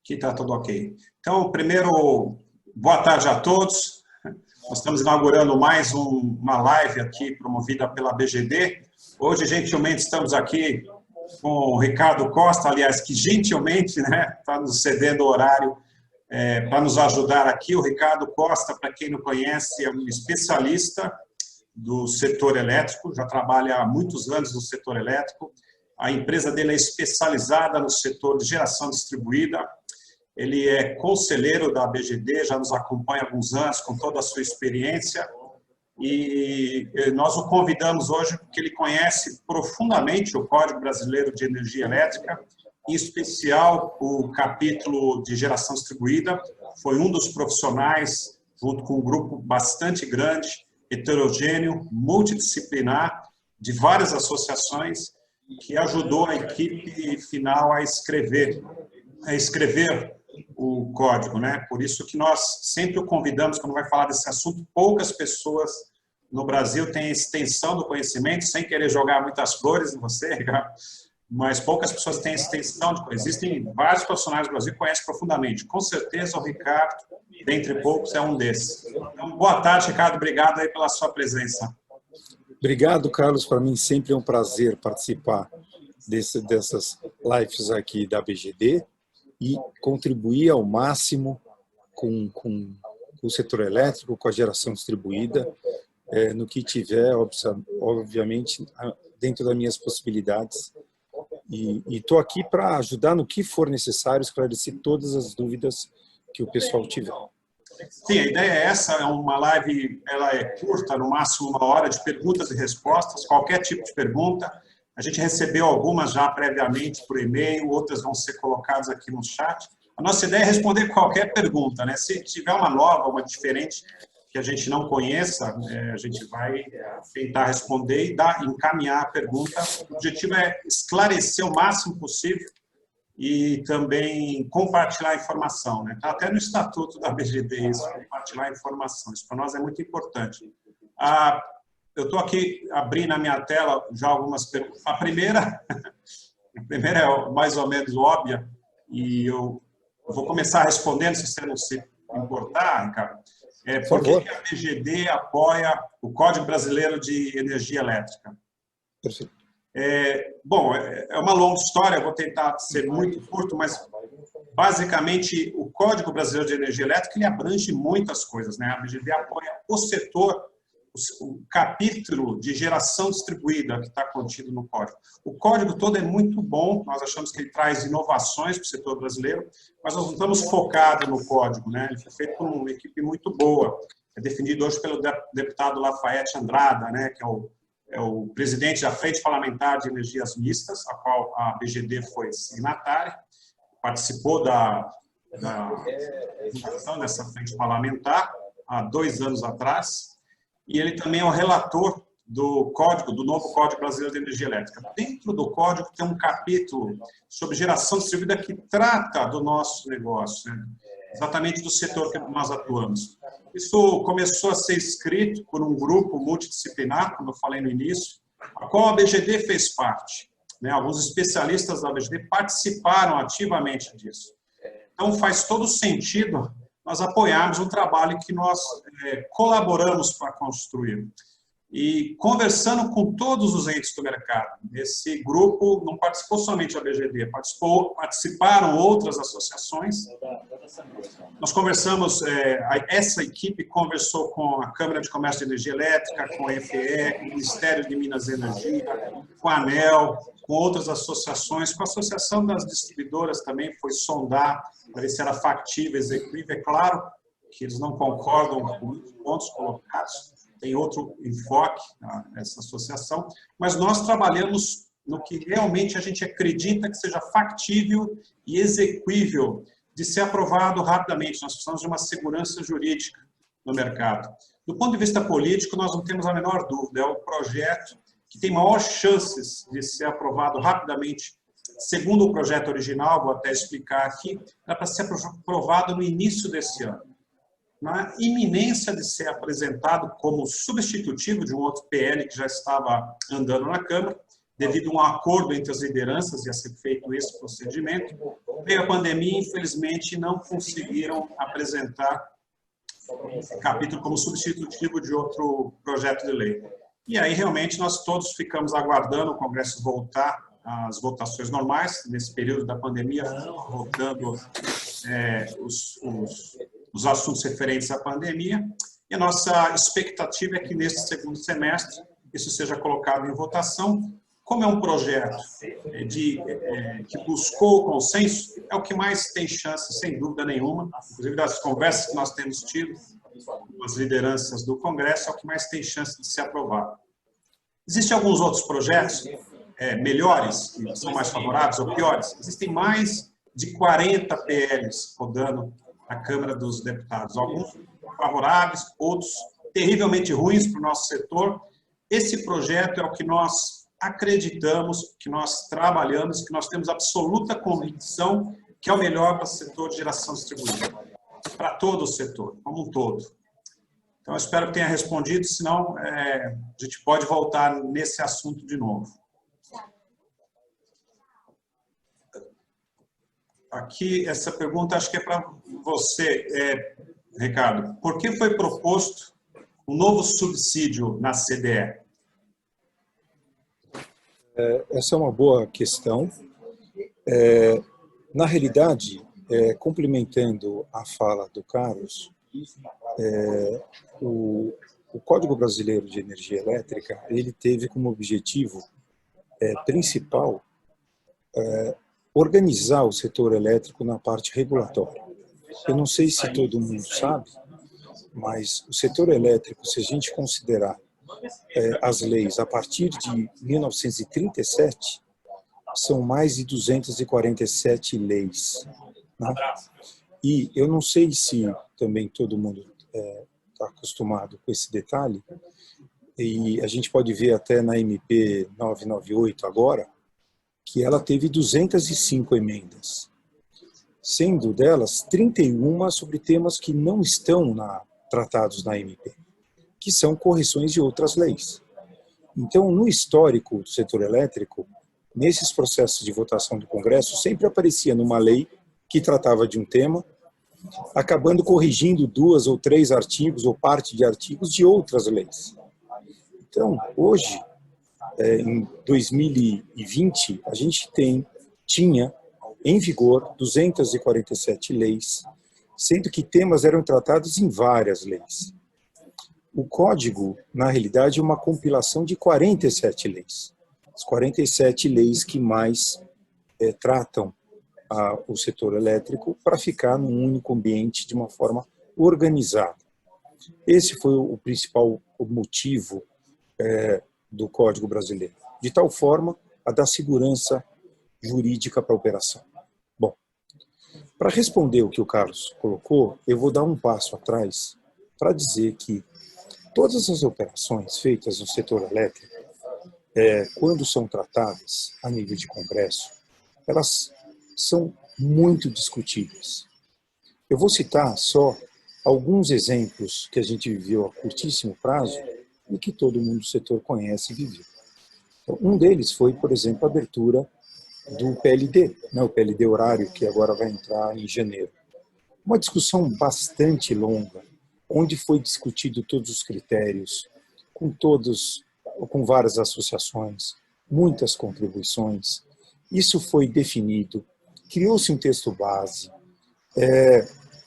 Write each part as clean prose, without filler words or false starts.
Aqui está tudo ok. Então, primeiro, boa tarde a todos. Nós estamos inaugurando mais uma live aqui promovida pela BGD. Hoje, gentilmente, estamos aqui com o Ricardo Costa, aliás, que gentilmente está nos cedendo o horário para nos ajudar aqui. O Ricardo Costa, para quem não conhece, é um especialista do setor elétrico, já trabalha há muitos anos no setor elétrico. A empresa dele é especializada no setor de geração distribuída. Ele é conselheiro da BGD, já nos acompanha há alguns anos com toda a sua experiência. E nós o convidamos hoje porque ele conhece profundamente o Código Brasileiro de Energia Elétrica, em especial o capítulo de geração distribuída. Foi um dos profissionais, junto com um grupo bastante grande, heterogêneo, multidisciplinar, de várias associações, que ajudou a equipe final a escrever o código, Por isso que nós sempre o convidamos, quando vai falar desse assunto, poucas pessoas no Brasil têm extensão do conhecimento, sem querer jogar muitas flores em você, mas poucas pessoas têm extensão de conhecimento. Existem vários profissionais do Brasil que conhecem profundamente. Com certeza o Ricardo, dentre poucos, é um desses. Então, boa tarde, Ricardo. Obrigado aí pela sua presença. Obrigado, Carlos. Para mim sempre é um prazer participar dessas lives aqui da BGD e contribuir ao máximo com o setor elétrico, com a geração distribuída, no que tiver, obviamente, dentro das minhas possibilidades. E estou aqui para ajudar no que for necessário, esclarecer todas as dúvidas que o pessoal tiver. Sim, a ideia é essa, é uma live, ela é curta, no máximo 1 hora, de perguntas e respostas, qualquer tipo de pergunta. A gente recebeu algumas já previamente por e-mail, outras vão ser colocadas aqui no chat. A nossa ideia é responder qualquer pergunta, Se tiver uma nova, uma diferente, que a gente não conheça, a gente vai tentar responder e encaminhar a pergunta. O objetivo é esclarecer o máximo possível e também compartilhar a informação. Está até no estatuto da BGD isso, compartilhar a informação. Isso para nós é muito importante. Eu estou aqui abrindo a minha tela já algumas perguntas. A primeira é mais ou menos óbvia, e eu vou começar respondendo, se você não se importar, Ricardo. Por que a BGD apoia o Código Brasileiro de Energia Elétrica? Perfeito. Bom, é uma longa história, eu vou tentar ser muito curto, mas basicamente o Código Brasileiro de Energia Elétrica ele abrange muitas coisas, A BGD apoia o setor, o capítulo de geração distribuída que está contido no código. O código todo é muito bom, nós achamos que ele traz inovações para o setor brasileiro, mas nós não estamos focados no código, Ele foi feito por uma equipe muito boa, é defendido hoje pelo deputado Lafayette Andrada, que é o presidente da Frente Parlamentar de Energias Mistas, a qual a BGD foi signatária, participou da fundação dessa frente parlamentar há 2 anos atrás, e ele também é o relator do novo Código Brasileiro de Energia Elétrica. Dentro do código tem um capítulo sobre geração distribuída que trata do nosso negócio, exatamente do setor que nós atuamos. Isso começou a ser escrito por um grupo multidisciplinar, como eu falei no início, a qual a BGD fez parte. Alguns especialistas da BGD participaram ativamente disso. Então, faz todo sentido nós apoiarmos um trabalho que nós colaboramos para construir. E conversando com todos os entes do mercado, esse grupo não participou somente da BGD, participaram outras associações. Nós conversamos, essa equipe conversou com a Câmara de Comércio de Energia Elétrica, com a EFE, com o Ministério de Minas e Energia, com a ANEEL, com outras associações, com a Associação das Distribuidoras também foi sondar para ver se era factível, executível. É claro que eles não concordam com os pontos colocados, tem outro enfoque nessa associação, mas nós trabalhamos no que realmente a gente acredita que seja factível e execuível de ser aprovado rapidamente. Nós precisamos de uma segurança jurídica no mercado. Do ponto de vista político, nós não temos a menor dúvida, é o projeto que tem maiores chances de ser aprovado rapidamente. Segundo o projeto original, vou até explicar aqui, era para ser aprovado no início desse ano. Na iminência de ser apresentado como substitutivo de um outro PL que já estava andando na Câmara, devido a um acordo entre as lideranças, ia ser feito esse procedimento. Veio a pandemia, infelizmente, não conseguiram apresentar o capítulo como substitutivo de outro projeto de lei. E aí, realmente, nós todos ficamos aguardando o Congresso voltar às votações normais, nesse período da pandemia, votando os assuntos referentes à pandemia. E a nossa expectativa é que, neste segundo semestre, isso seja colocado em votação. Como é um projeto que buscou o consenso, é o que mais tem chance, sem dúvida nenhuma, inclusive das conversas que nós temos tido com as lideranças do Congresso, é o que mais tem chance de ser aprovado. Existem alguns outros projetos melhores, que são mais favoráveis ou piores. Existem mais de 40 PLs rodando na Câmara dos Deputados, alguns favoráveis, outros terrivelmente ruins para o nosso setor. Esse projeto é o que nós acreditamos, que nós trabalhamos, que nós temos absoluta convicção que é o melhor para o setor de geração distribuída, para todo o setor, como um todo. Então, eu espero que tenha respondido, senão a gente pode voltar nesse assunto de novo. Aqui, essa pergunta acho que é para você, Ricardo. Por que foi proposto um novo subsídio na CDE? Essa é uma boa questão. Na realidade, complementando a fala do Carlos, o Código Brasileiro de Energia Elétrica, ele teve como objetivo principal organizar o setor elétrico na parte regulatória. Eu não sei se todo mundo sabe, mas o setor elétrico, se a gente considerar as leis a partir de 1937, são mais de 247 leis. Né? E eu não sei se também todo mundo está acostumado com esse detalhe, e a gente pode ver até na MP 998 agora, que ela teve 205 emendas, sendo delas 31 sobre temas que não estão tratados na MP, que são correções de outras leis. Então, no histórico do setor elétrico, nesses processos de votação do Congresso, sempre aparecia numa lei que tratava de um tema, acabando corrigindo 2 ou 3 artigos ou parte de artigos de outras leis. Então, hoje, em 2020, a gente tinha em vigor 247 leis, sendo que temas eram tratados em várias leis. O Código, na realidade, é uma compilação de 47 leis. As 47 leis que mais tratam o setor elétrico para ficar num único ambiente de uma forma organizada. Esse foi o principal motivo do Código Brasileiro, de tal forma a dar segurança jurídica para a operação. Bom, para responder o que o Carlos colocou, eu vou dar um passo atrás para dizer que todas as operações feitas no setor elétrico, quando são tratadas a nível de Congresso, elas são muito discutíveis. Eu vou citar só alguns exemplos que a gente viveu a curtíssimo prazo e que todo mundo do setor conhece e viveu. Então, um deles foi, por exemplo, a abertura do PLD, o PLD horário, que agora vai entrar em janeiro. Uma discussão bastante longa, onde foi discutido todos os critérios, com várias associações, muitas contribuições. Isso foi definido, criou-se um texto base,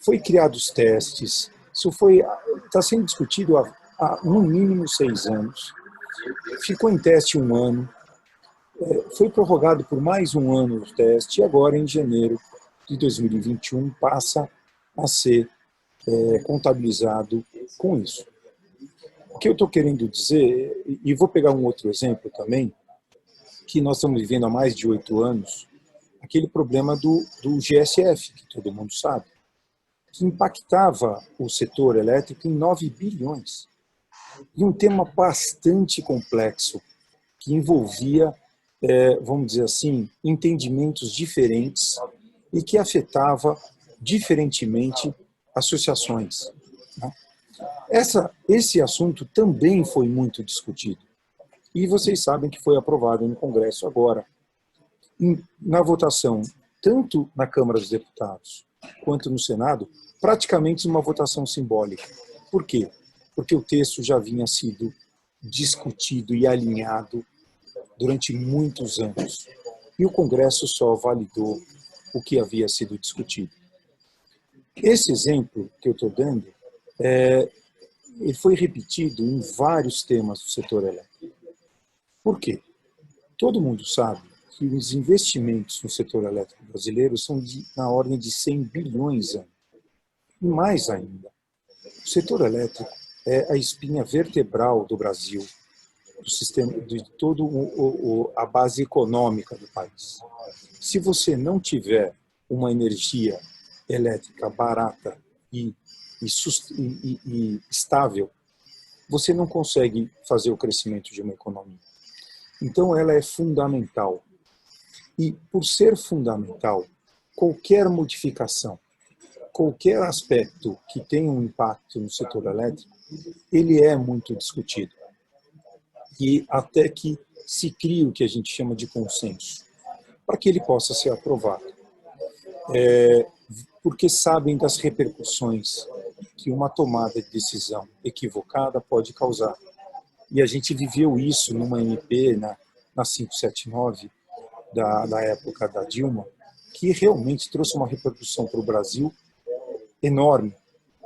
foi criados testes, isso está sendo discutido há no mínimo 6 anos, ficou em teste 1 ano, foi prorrogado por mais 1 ano o teste e agora, em janeiro de 2021, passa a ser contabilizado com isso. O que eu estou querendo dizer, e vou pegar um outro exemplo também, que nós estamos vivendo há mais de 8 anos, aquele problema do GSF, que todo mundo sabe, que impactava o setor elétrico em 9 bilhões. E um tema bastante complexo, que envolvia, vamos dizer assim, entendimentos diferentes e que afetava diferentemente associações. Né? Esse assunto também foi muito discutido. E vocês sabem que foi aprovado no Congresso agora. Na votação, tanto na Câmara dos Deputados quanto no Senado, praticamente uma votação simbólica. Por quê? Porque o texto já vinha sido discutido e alinhado durante muitos anos. E o Congresso só validou o que havia sido discutido. Esse exemplo que eu estou dando, ele foi repetido em vários temas do setor elétrico. Por quê? Todo mundo sabe que os investimentos no setor elétrico brasileiro são na ordem de 100 bilhões anos. E mais ainda, o setor elétrico é a espinha vertebral do Brasil, do sistema, de toda a base econômica do país. Se você não tiver uma energia elétrica barata e estável, você não consegue fazer o crescimento de uma economia. Então, ela é fundamental. E, por ser fundamental, qualquer modificação, qualquer aspecto que tenha um impacto no setor elétrico, ele é muito discutido. E até que se crie o que a gente chama de consenso, para que ele possa ser aprovado. Porque sabem das repercussões que uma tomada de decisão equivocada pode causar. E a gente viveu isso numa MP, na 579, da época da Dilma, que realmente trouxe uma repercussão para o Brasil enorme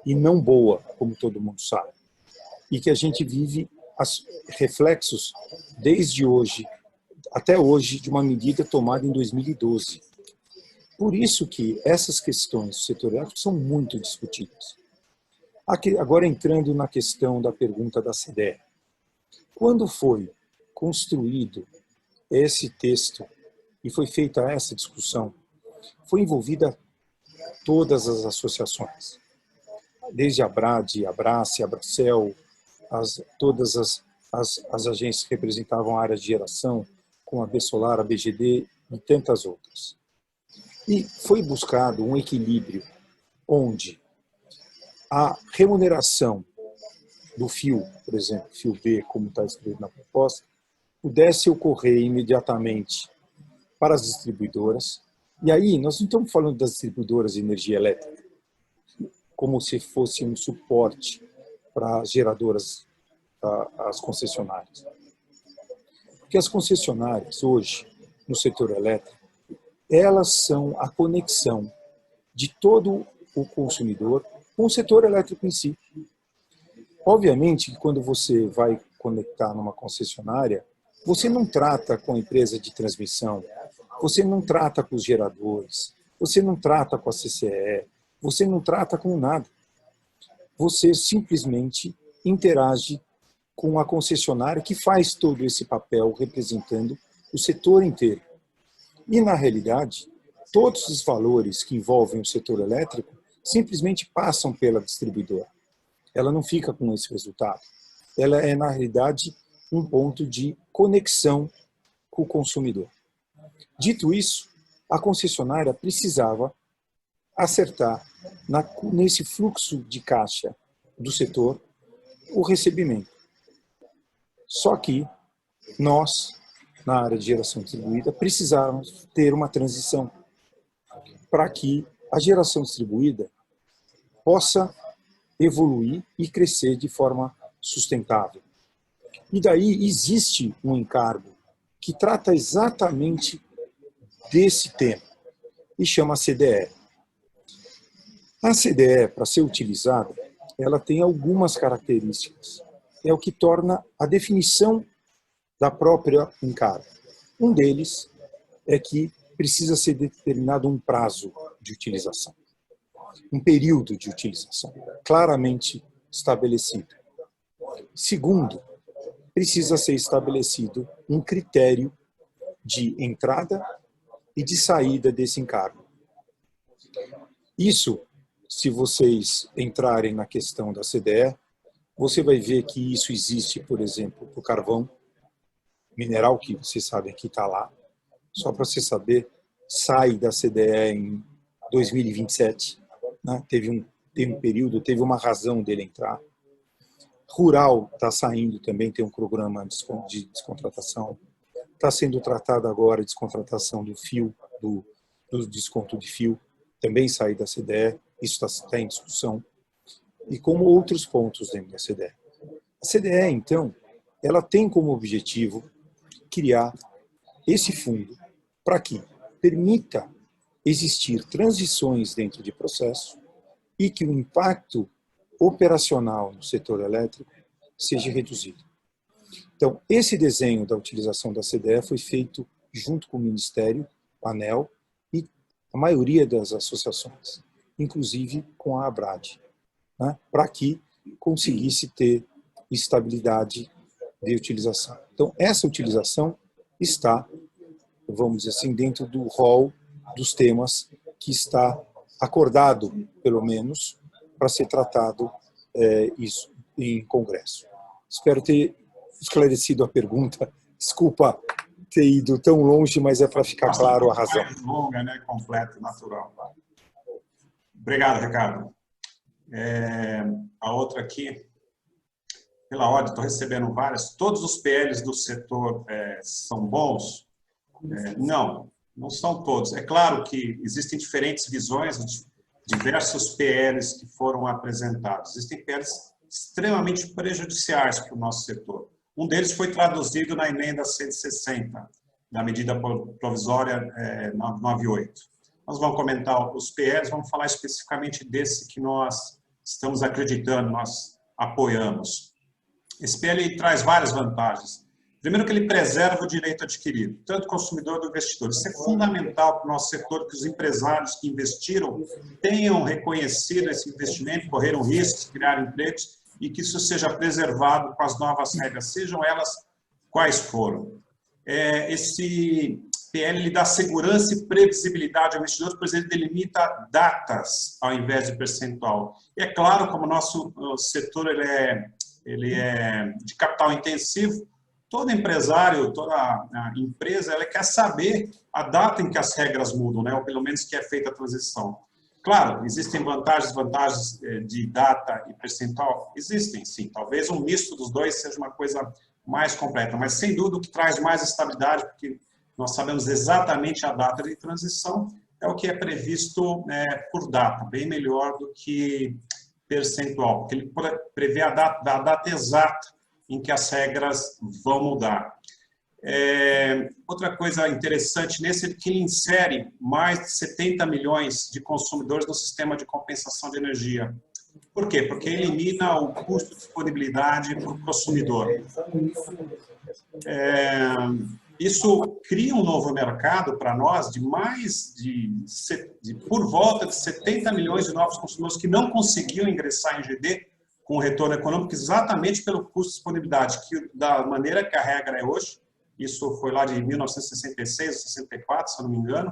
e não boa, como todo mundo sabe. E que a gente vive reflexos desde hoje, até hoje, de uma medida tomada em 2012. Por isso que essas questões do setor elétrico são muito discutidas. Agora entrando na questão da pergunta da CDE. Quando foi construído esse texto e foi feita essa discussão, foi envolvida todas as associações, desde a ABRAD, a Abrace, a Abracel, todas as agências que representavam a área de geração, como a BSolar, a BGD e tantas outras. E foi buscado um equilíbrio onde a remuneração do fio, por exemplo, fio B, como está escrito na proposta, pudesse ocorrer imediatamente para as distribuidoras. E aí, nós não estamos falando das distribuidoras de energia elétrica, como se fosse um suporte para as geradoras, as concessionárias. Porque as concessionárias, hoje, no setor elétrico, elas são a conexão de todo o consumidor com o setor elétrico em si. Obviamente que quando você vai conectar numa concessionária, você não trata com a empresa de transmissão, você não trata com os geradores, você não trata com a CCE, você não trata com nada. Você simplesmente interage com a concessionária que faz todo esse papel representando o setor inteiro. E, na realidade, todos os valores que envolvem o setor elétrico simplesmente passam pela distribuidora. Ela não fica com esse resultado. Ela é, na realidade, um ponto de conexão com o consumidor. Dito isso, a concessionária precisava acertar nesse fluxo de caixa do setor o recebimento. Só que nós, na área de geração distribuída, precisávamos ter uma transição para que a geração distribuída possa evoluir e crescer de forma sustentável. E daí existe um encargo que trata exatamente desse tema e chama CDE. A CDE, para ser utilizada, ela tem algumas características. É o que torna a definição da própria encargo. Um deles é que precisa ser determinado um prazo de utilização, um período de utilização claramente estabelecido. Segundo, precisa ser estabelecido um critério de entrada e de saída desse encargo. Isso, se vocês entrarem na questão da CDE, você vai ver que isso existe, por exemplo, para o carvão mineral, que vocês sabem que está lá. Só para você saber, sai da CDE em 2027. Né? Teve um período, teve uma razão dele entrar. Rural está saindo também, tem um programa de descontratação. Está sendo tratada agora a descontratação do fio, do desconto de fio, também sair da CDE, isso está em discussão. E como outros pontos dentro da CDE. A CDE, então, ela tem como objetivo criar esse fundo para que permita existir transições dentro de processo e que o impacto operacional no setor elétrico seja reduzido. Então, esse desenho da utilização da CDE foi feito junto com o Ministério, a ANEEL e a maioria das associações, inclusive com a ABRAD, né, para que conseguisse ter estabilidade de utilização. Então, essa utilização está, vamos dizer assim, dentro do rol dos temas que está acordado, pelo menos, para ser tratado isso em Congresso. Espero ter esclarecido a pergunta. Desculpa ter ido tão longe, mas é para ficar claro a razão. Mais longa, né? Completa, natural. Obrigado, Ricardo. A outra aqui, pela ordem, estou recebendo várias. Todos os PLs do setor são bons? Não são todos. É claro que existem diferentes visões, diversos PLs que foram apresentados. Existem PLs extremamente prejudiciais para o nosso setor. Um deles foi traduzido na emenda 160, da medida provisória 998. Nós vamos comentar os PLs, vamos falar especificamente desse que nós estamos acreditando, nós apoiamos. Esse PL traz várias vantagens. Primeiro que ele preserva o direito adquirido, tanto do consumidor quanto do investidor. Isso é fundamental para o nosso setor, que os empresários que investiram tenham reconhecido esse investimento, correram riscos, criaram empregos, e que isso seja preservado com as novas regras, sejam elas quais foram. Esse PL ele dá segurança e previsibilidade ao investidor, pois ele delimita datas ao invés de percentual. E é claro, como o nosso setor ele é de capital intensivo, todo empresário, toda empresa, ela quer saber a data em que as regras mudam, né? Ou pelo menos que é feita a transição. Claro, existem vantagens de data e percentual? Existem, sim. Talvez um misto dos dois seja uma coisa mais completa, mas sem dúvida o que traz mais estabilidade, porque nós sabemos exatamente a data de transição, é o que é previsto por data, bem melhor do que percentual, porque ele prevê a data exata em que as regras vão mudar. Outra coisa interessante nesse é que ele insere mais de 70 milhões de consumidores no sistema de compensação de energia. Por quê? Porque elimina o custo de disponibilidade para o consumidor. Isso cria um novo mercado para nós de por volta de 70 milhões de novos consumidores que não conseguiam ingressar em GD com retorno econômico exatamente pelo custo de disponibilidade, que da maneira que a regra é hoje, isso foi lá de 1966 ou 64, se eu não me engano,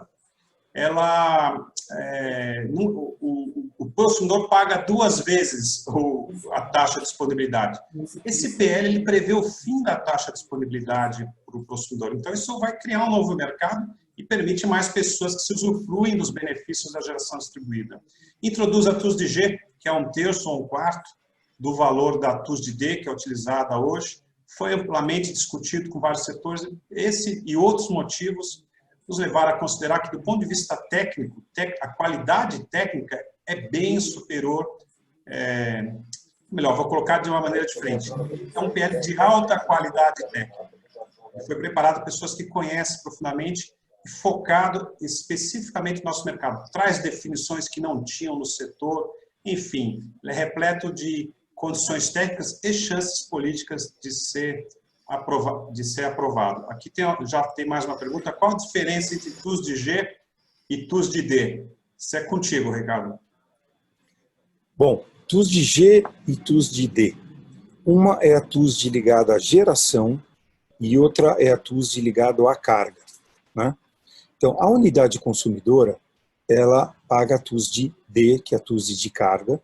o consumidor paga 2 vezes a taxa de disponibilidade. Esse PL ele prevê o fim da taxa de disponibilidade para o consumidor. Então, isso vai criar um novo mercado e permite mais pessoas que se usufruem dos benefícios da geração distribuída. Introduz a TUS de G, que é 1/3 ou 1/4 do valor da TUS de D, que é utilizada hoje. Foi amplamente discutido com vários setores. Esse e outros motivos nos levaram a considerar que, do ponto de vista técnico, a qualidade técnica é bem superior, melhor, vou colocar de uma maneira diferente. É um PL de alta qualidade técnica. Foi preparado por pessoas que conhecem profundamente e focado especificamente no nosso mercado. Traz definições que não tinham no setor, enfim, ele é repleto de condições técnicas e chances políticas de ser aprovado. Aqui já tem mais uma pergunta. Qual a diferença entre TUS de G e TUS de D? Isso é contigo, Ricardo. Bom, TUS de G e TUS de D. Uma é a TUS de ligada à geração e outra é a TUS de ligada à carga, né? Então, a unidade consumidora, ela paga a TUS de D, que é a TUS de carga,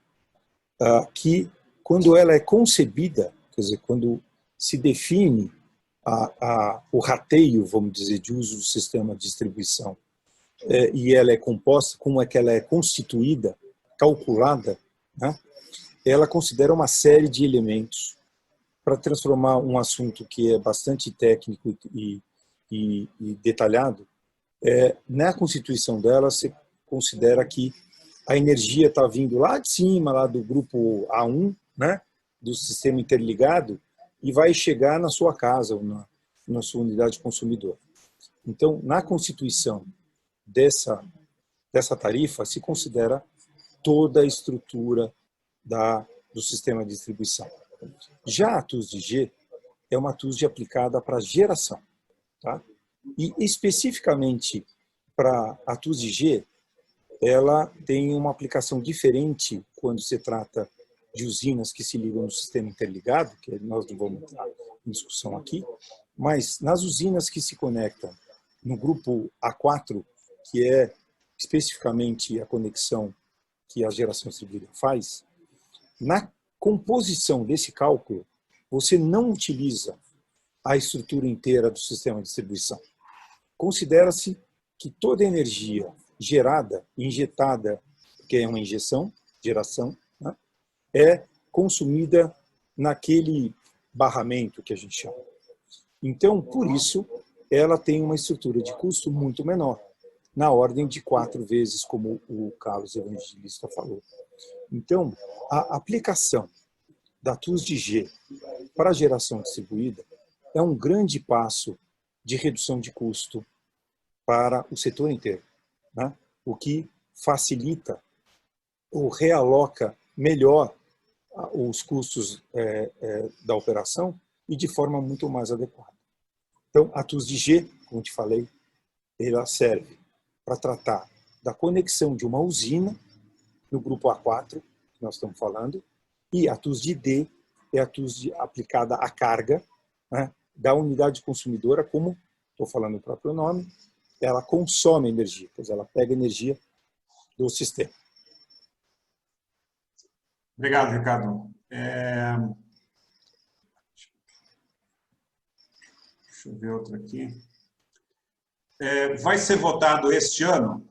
que quando ela é concebida, quer dizer, quando se define o rateio, vamos dizer, de uso do sistema de distribuição, e ela é composta, como é que ela é constituída, calculada, né? Ela considera uma série de elementos para transformar um assunto que é bastante técnico e detalhado, na constituição dela se considera que a energia está vindo lá de cima, lá do grupo A1, né, do sistema interligado, e vai chegar na sua casa ou na sua unidade consumidora. Então, na constituição dessa tarifa, se considera toda a estrutura do sistema de distribuição. Já a TUS de G é uma TUS de aplicada para geração. Tá? E especificamente para a TUS de G, ela tem uma aplicação diferente quando se trata de usinas que se ligam no sistema interligado, que nós não vamos entrar em discussão aqui, mas nas usinas que se conectam no grupo A4, que é especificamente a conexão que a geração distribuída faz, na composição desse cálculo, você não utiliza a estrutura inteira do sistema de distribuição. Considera-se que toda a energia gerada, injetada, que é uma injeção, geração, né, é consumida naquele barramento que a gente chama. Então, por isso, ela tem uma estrutura de custo muito menor, na ordem de 4 vezes, como o Carlos Evangelista falou. Então, a aplicação da TUS de G para a geração distribuída é um grande passo de redução de custo para o setor inteiro, né? O que facilita ou realoca melhor os custos da operação e de forma muito mais adequada. Então, a TUS de G, como te falei, ela serve para tratar da conexão de uma usina no grupo A4, que nós estamos falando, e a TUS de D é a TUS aplicada à carga, né, da unidade consumidora, como estou falando o próprio nome, ela consome energia, pois ela pega energia do sistema. Obrigado, Ricardo. Deixa eu ver outro aqui. Vai ser votado este ano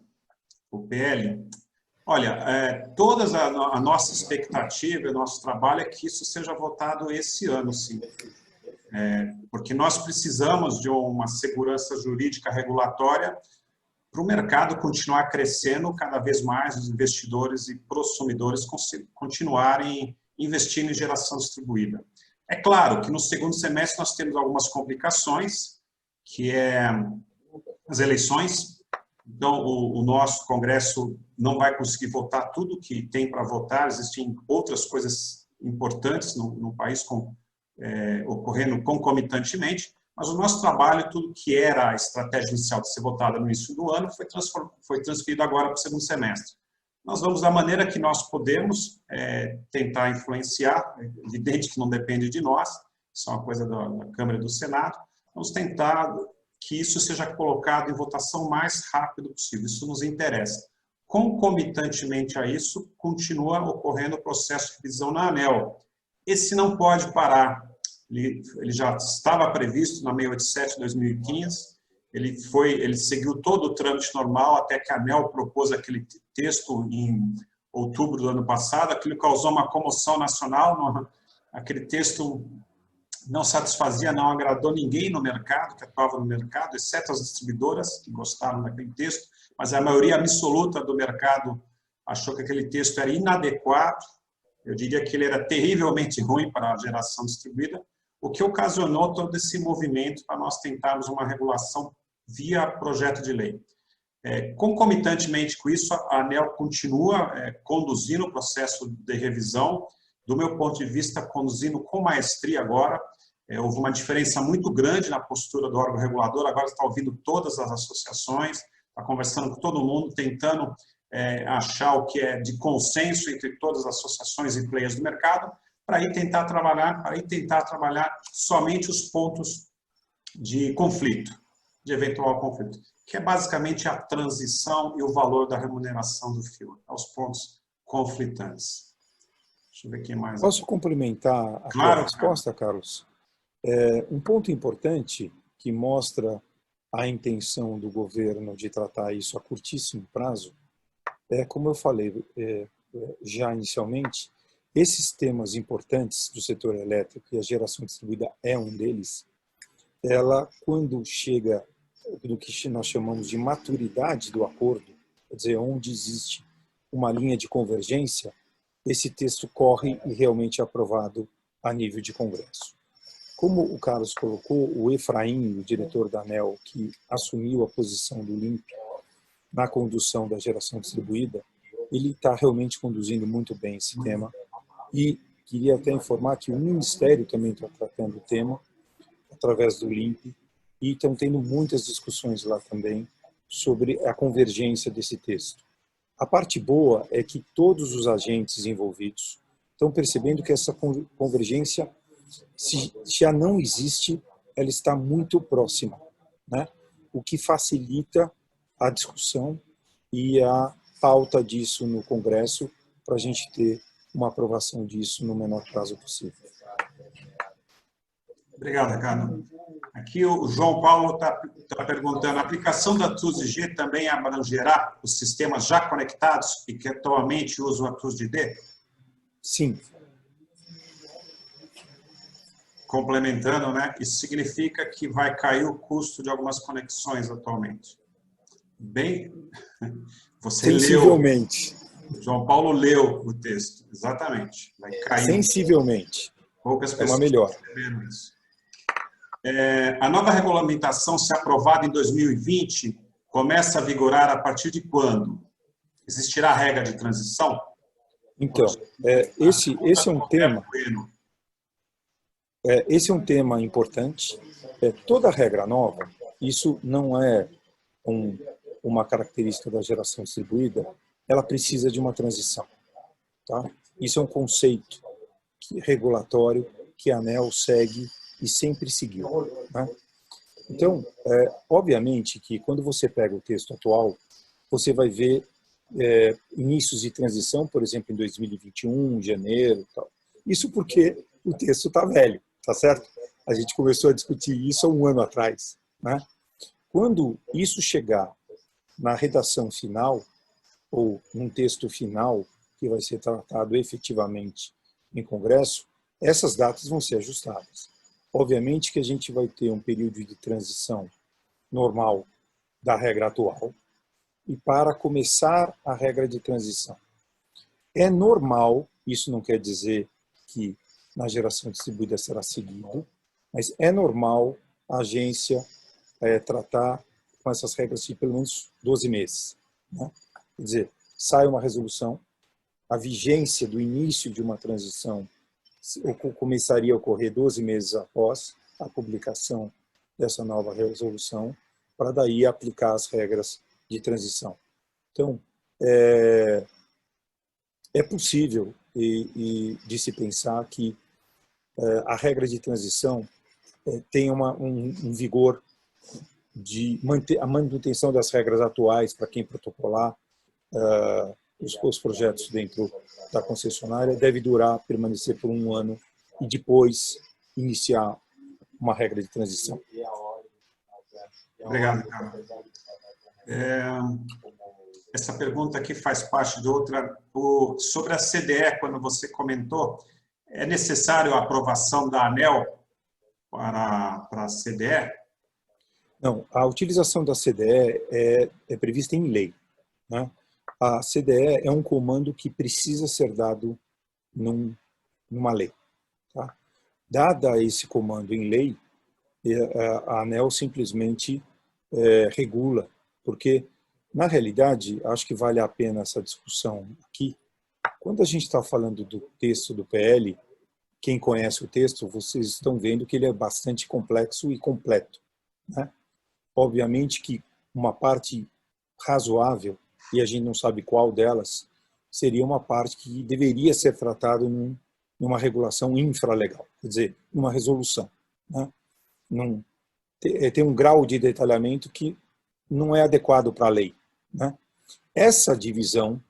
o PL? Olha, toda a nossa expectativa, o nosso trabalho é que isso seja votado esse ano, sim. Porque nós precisamos de uma segurança jurídica regulatória para o mercado continuar crescendo cada vez mais, os investidores e prosumidores continuarem investindo em geração distribuída. É claro que no segundo semestre nós temos algumas complicações, que é as eleições. Então, o nosso Congresso não vai conseguir votar tudo que tem para votar, existem outras coisas importantes no país ocorrendo concomitantemente, mas o nosso trabalho, tudo que era a estratégia inicial de ser votada no início do ano, foi transferido agora para o segundo semestre. Nós vamos, da maneira que nós podemos, tentar influenciar, é evidente que não depende de nós, isso é uma coisa da Câmara e do Senado, vamos tentar que isso seja colocado em votação o mais rápido possível, isso nos interessa. Concomitantemente a isso, continua ocorrendo o processo de revisão na ANEEL. Esse não pode parar, ele já estava previsto na 687 de 2015, ele seguiu todo o trâmite normal até que a ANEEL propôs aquele texto em outubro do ano passado, aquilo causou uma comoção nacional, aquele texto não satisfazia, não agradou ninguém no mercado, que atuava no mercado, exceto as distribuidoras que gostaram daquele texto, mas a maioria absoluta do mercado achou que aquele texto era inadequado, eu diria que ele era terrivelmente ruim para a geração distribuída, o que ocasionou todo esse movimento para nós tentarmos uma regulação via projeto de lei. Concomitantemente com isso, a ANEEL continua conduzindo o processo de revisão, do meu ponto de vista, conduzindo com maestria agora. Houve uma diferença muito grande na postura do órgão regulador, agora está ouvindo todas as associações, está conversando com todo mundo, tentando achar o que é de consenso entre todas as associações e players do mercado, para ir tentar trabalhar somente os pontos de conflito, de eventual conflito, que é basicamente a transição e o valor da remuneração do fio, aos pontos conflitantes. Deixa eu ver aqui mais. Posso complementar a tua resposta, Carlos? Um ponto importante que mostra a intenção do governo de tratar isso a curtíssimo prazo como eu falei já inicialmente, Esses temas importantes do setor elétrico, e a geração distribuída é um deles, ela, quando chega do que nós chamamos de maturidade do acordo, quer dizer, onde existe uma linha de convergência, esse texto corre e realmente é aprovado a nível de Congresso. Como o Carlos colocou, o Efraim, o diretor da ANEEL, que assumiu a posição do LIMP na condução da geração distribuída, ele está realmente conduzindo muito bem esse tema. E queria até informar que o Ministério também está tratando o tema, através do LIMP, e estão tendo muitas discussões lá também sobre a convergência desse texto. A parte boa é que todos os agentes envolvidos estão percebendo que essa convergência, se já não existe, ela está muito próxima, né? O que facilita a discussão e a pauta disso no Congresso para a gente ter uma aprovação disso no menor prazo possível. Obrigado, Ricardo. Aqui o João Paulo está perguntando, a aplicação da TUSD também abrangerá os sistemas já conectados e que atualmente usam a TUSD? Sim. Complementando, né? Isso significa que vai cair o custo de algumas conexões atualmente. Bem, você sensivelmente. Leu. João Paulo leu o texto, exatamente. Vai cair. Sensivelmente. Poucas pessoas é uma melhor. perceberam isso. A nova regulamentação, se aprovada em 2020, começa a vigorar a partir de quando? Existirá regra de transição? Então, esse é um tema. Esse é um tema importante. Toda regra nova, isso não é uma característica da geração distribuída, ela precisa de uma transição. Tá? Isso é um conceito regulatório que a ANEEL segue e sempre seguiu. Né? Então, obviamente que quando você pega o texto atual, você vai ver inícios de transição, por exemplo, em 2021, janeiro, tal. Isso porque o texto está velho, tá certo? A gente começou a discutir isso há um ano atrás. Né? Quando isso chegar na redação final, ou num texto final, que vai ser tratado efetivamente em Congresso, essas datas vão ser ajustadas. Obviamente que a gente vai ter um período de transição normal da regra atual e para começar a regra de transição. É normal, isso não quer dizer que na geração distribuída será seguido, mas é normal a agência tratar com essas regras de pelo menos 12 meses. Né? Quer dizer, sai uma resolução, a vigência do início de uma transição começaria a ocorrer 12 meses após a publicação dessa nova resolução, para daí aplicar as regras de transição. Então, é possível de se pensar que a regra de transição tenha um vigor de manter a manutenção das regras atuais para quem protocolar os projetos dentro da concessionária, deve permanecer por um ano e depois iniciar uma regra de transição. Obrigado, Carlos. Essa pergunta aqui faz parte de outra. Sobre a CDE, quando você comentou, é necessário a aprovação da ANEEL para a CDE? Não, a utilização da CDE é prevista em lei. Né? A CDE é um comando que precisa ser dado numa lei. Tá? Dada esse comando em lei, a ANEEL simplesmente regula, porque, na realidade, acho que vale a pena essa discussão aqui. Quando a gente está falando do texto do PL, quem conhece o texto, vocês estão vendo que ele é bastante complexo e completo. Né? Obviamente que uma parte razoável, e a gente não sabe qual delas, seria uma parte que deveria ser tratada numa regulação infralegal, quer dizer, numa resolução. Né? Tem um grau de detalhamento que não é adequado para a lei. Né? Essa divisão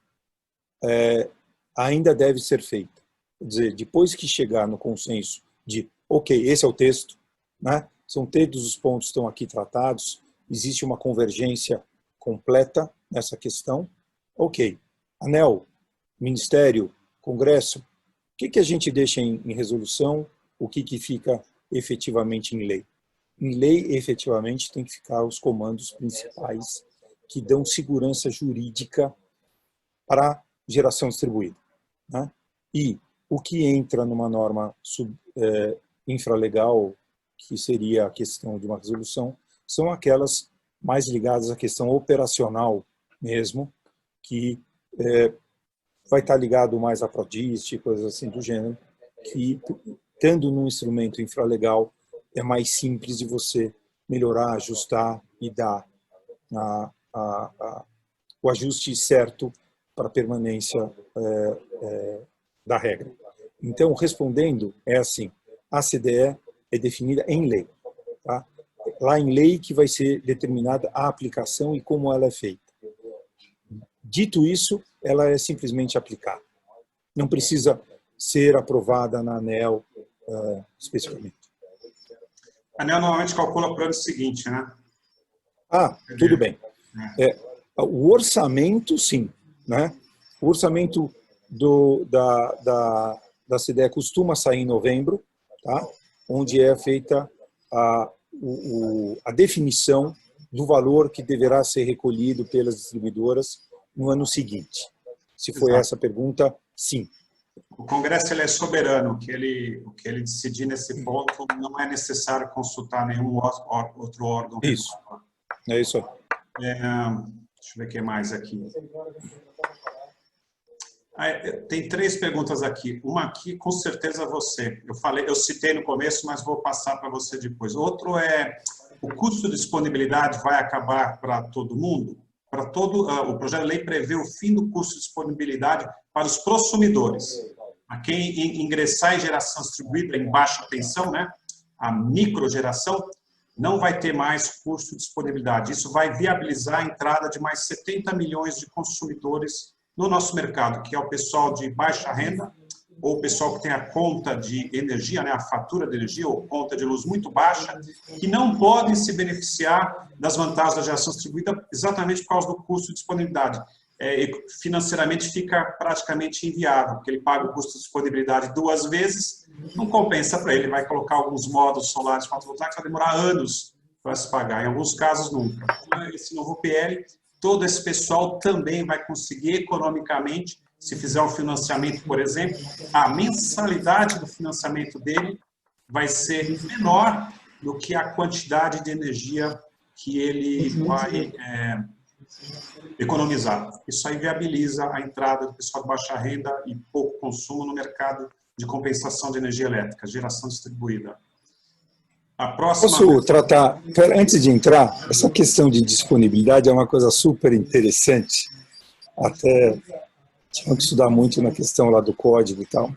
ainda deve ser feita. Quer dizer, depois que chegar no consenso de, ok, esse é o texto, né? São todos os pontos que estão aqui tratados, existe uma convergência completa nessa questão, ok. ANEEL, Ministério, Congresso, que a gente deixa em resolução, o que fica efetivamente em lei? Em lei, efetivamente, tem que ficar os comandos principais que dão segurança jurídica para geração distribuída, né? E o que entra numa norma infralegal, que seria a questão de uma resolução, são aquelas mais ligadas à questão operacional mesmo, que vai estar ligado mais a Prodist, coisas assim do gênero, que, estando num instrumento infralegal, é mais simples de você melhorar, ajustar e dar o ajuste certo para a permanência da regra. Então, respondendo, é assim, a CDE é definida em lei. Tá? Lá em lei que vai ser determinada a aplicação e como ela é feita. Dito isso, ela é simplesmente aplicada. Não precisa ser aprovada na ANEEL especificamente. A ANEEL normalmente calcula para o ano seguinte, né? Tudo bem. O orçamento, sim. Né? O orçamento da CDE costuma sair em novembro, tá? Onde é feita a definição do valor que deverá ser recolhido pelas distribuidoras no ano seguinte. Se foi essa a pergunta, sim. O Congresso ele é soberano, o que ele decidir nesse ponto não é necessário consultar nenhum outro órgão. Isso, é isso aí. Deixa eu ver o que mais aqui. Tem 3 perguntas aqui. Uma aqui, com certeza você. Eu citei no começo, mas vou passar para você depois. Outro é, o custo de disponibilidade vai acabar para todo mundo? O projeto de lei prevê o fim do custo de disponibilidade para os prosumidores. A quem ingressar em geração distribuída em baixa tensão, né, a microgeração, não vai ter mais custo de disponibilidade. Isso vai viabilizar a entrada de mais 70 milhões de consumidores no nosso mercado, que é o pessoal de baixa renda, ou o pessoal que tem a conta de energia, né, a fatura de energia, ou conta de luz muito baixa, que não podem se beneficiar das vantagens da geração distribuída exatamente por causa do custo de disponibilidade. Financeiramente fica praticamente inviável, porque ele paga o custo de disponibilidade 2 vezes, não compensa para ele, vai colocar alguns módulos solares fotovoltaicos, vai demorar anos para se pagar, em alguns casos nunca. Com esse novo PL, todo esse pessoal também vai conseguir economicamente, se fizer um financiamento, por exemplo, a mensalidade do financiamento dele vai ser menor do que a quantidade de energia que ele vai economizar. Isso aí viabiliza a entrada do pessoal de baixa renda e pouco consumo no mercado de compensação de energia elétrica, geração distribuída. A próxima... Posso tratar, antes de entrar, essa questão de disponibilidade é uma coisa super interessante, até tinha que estudar muito na questão lá do código e tal.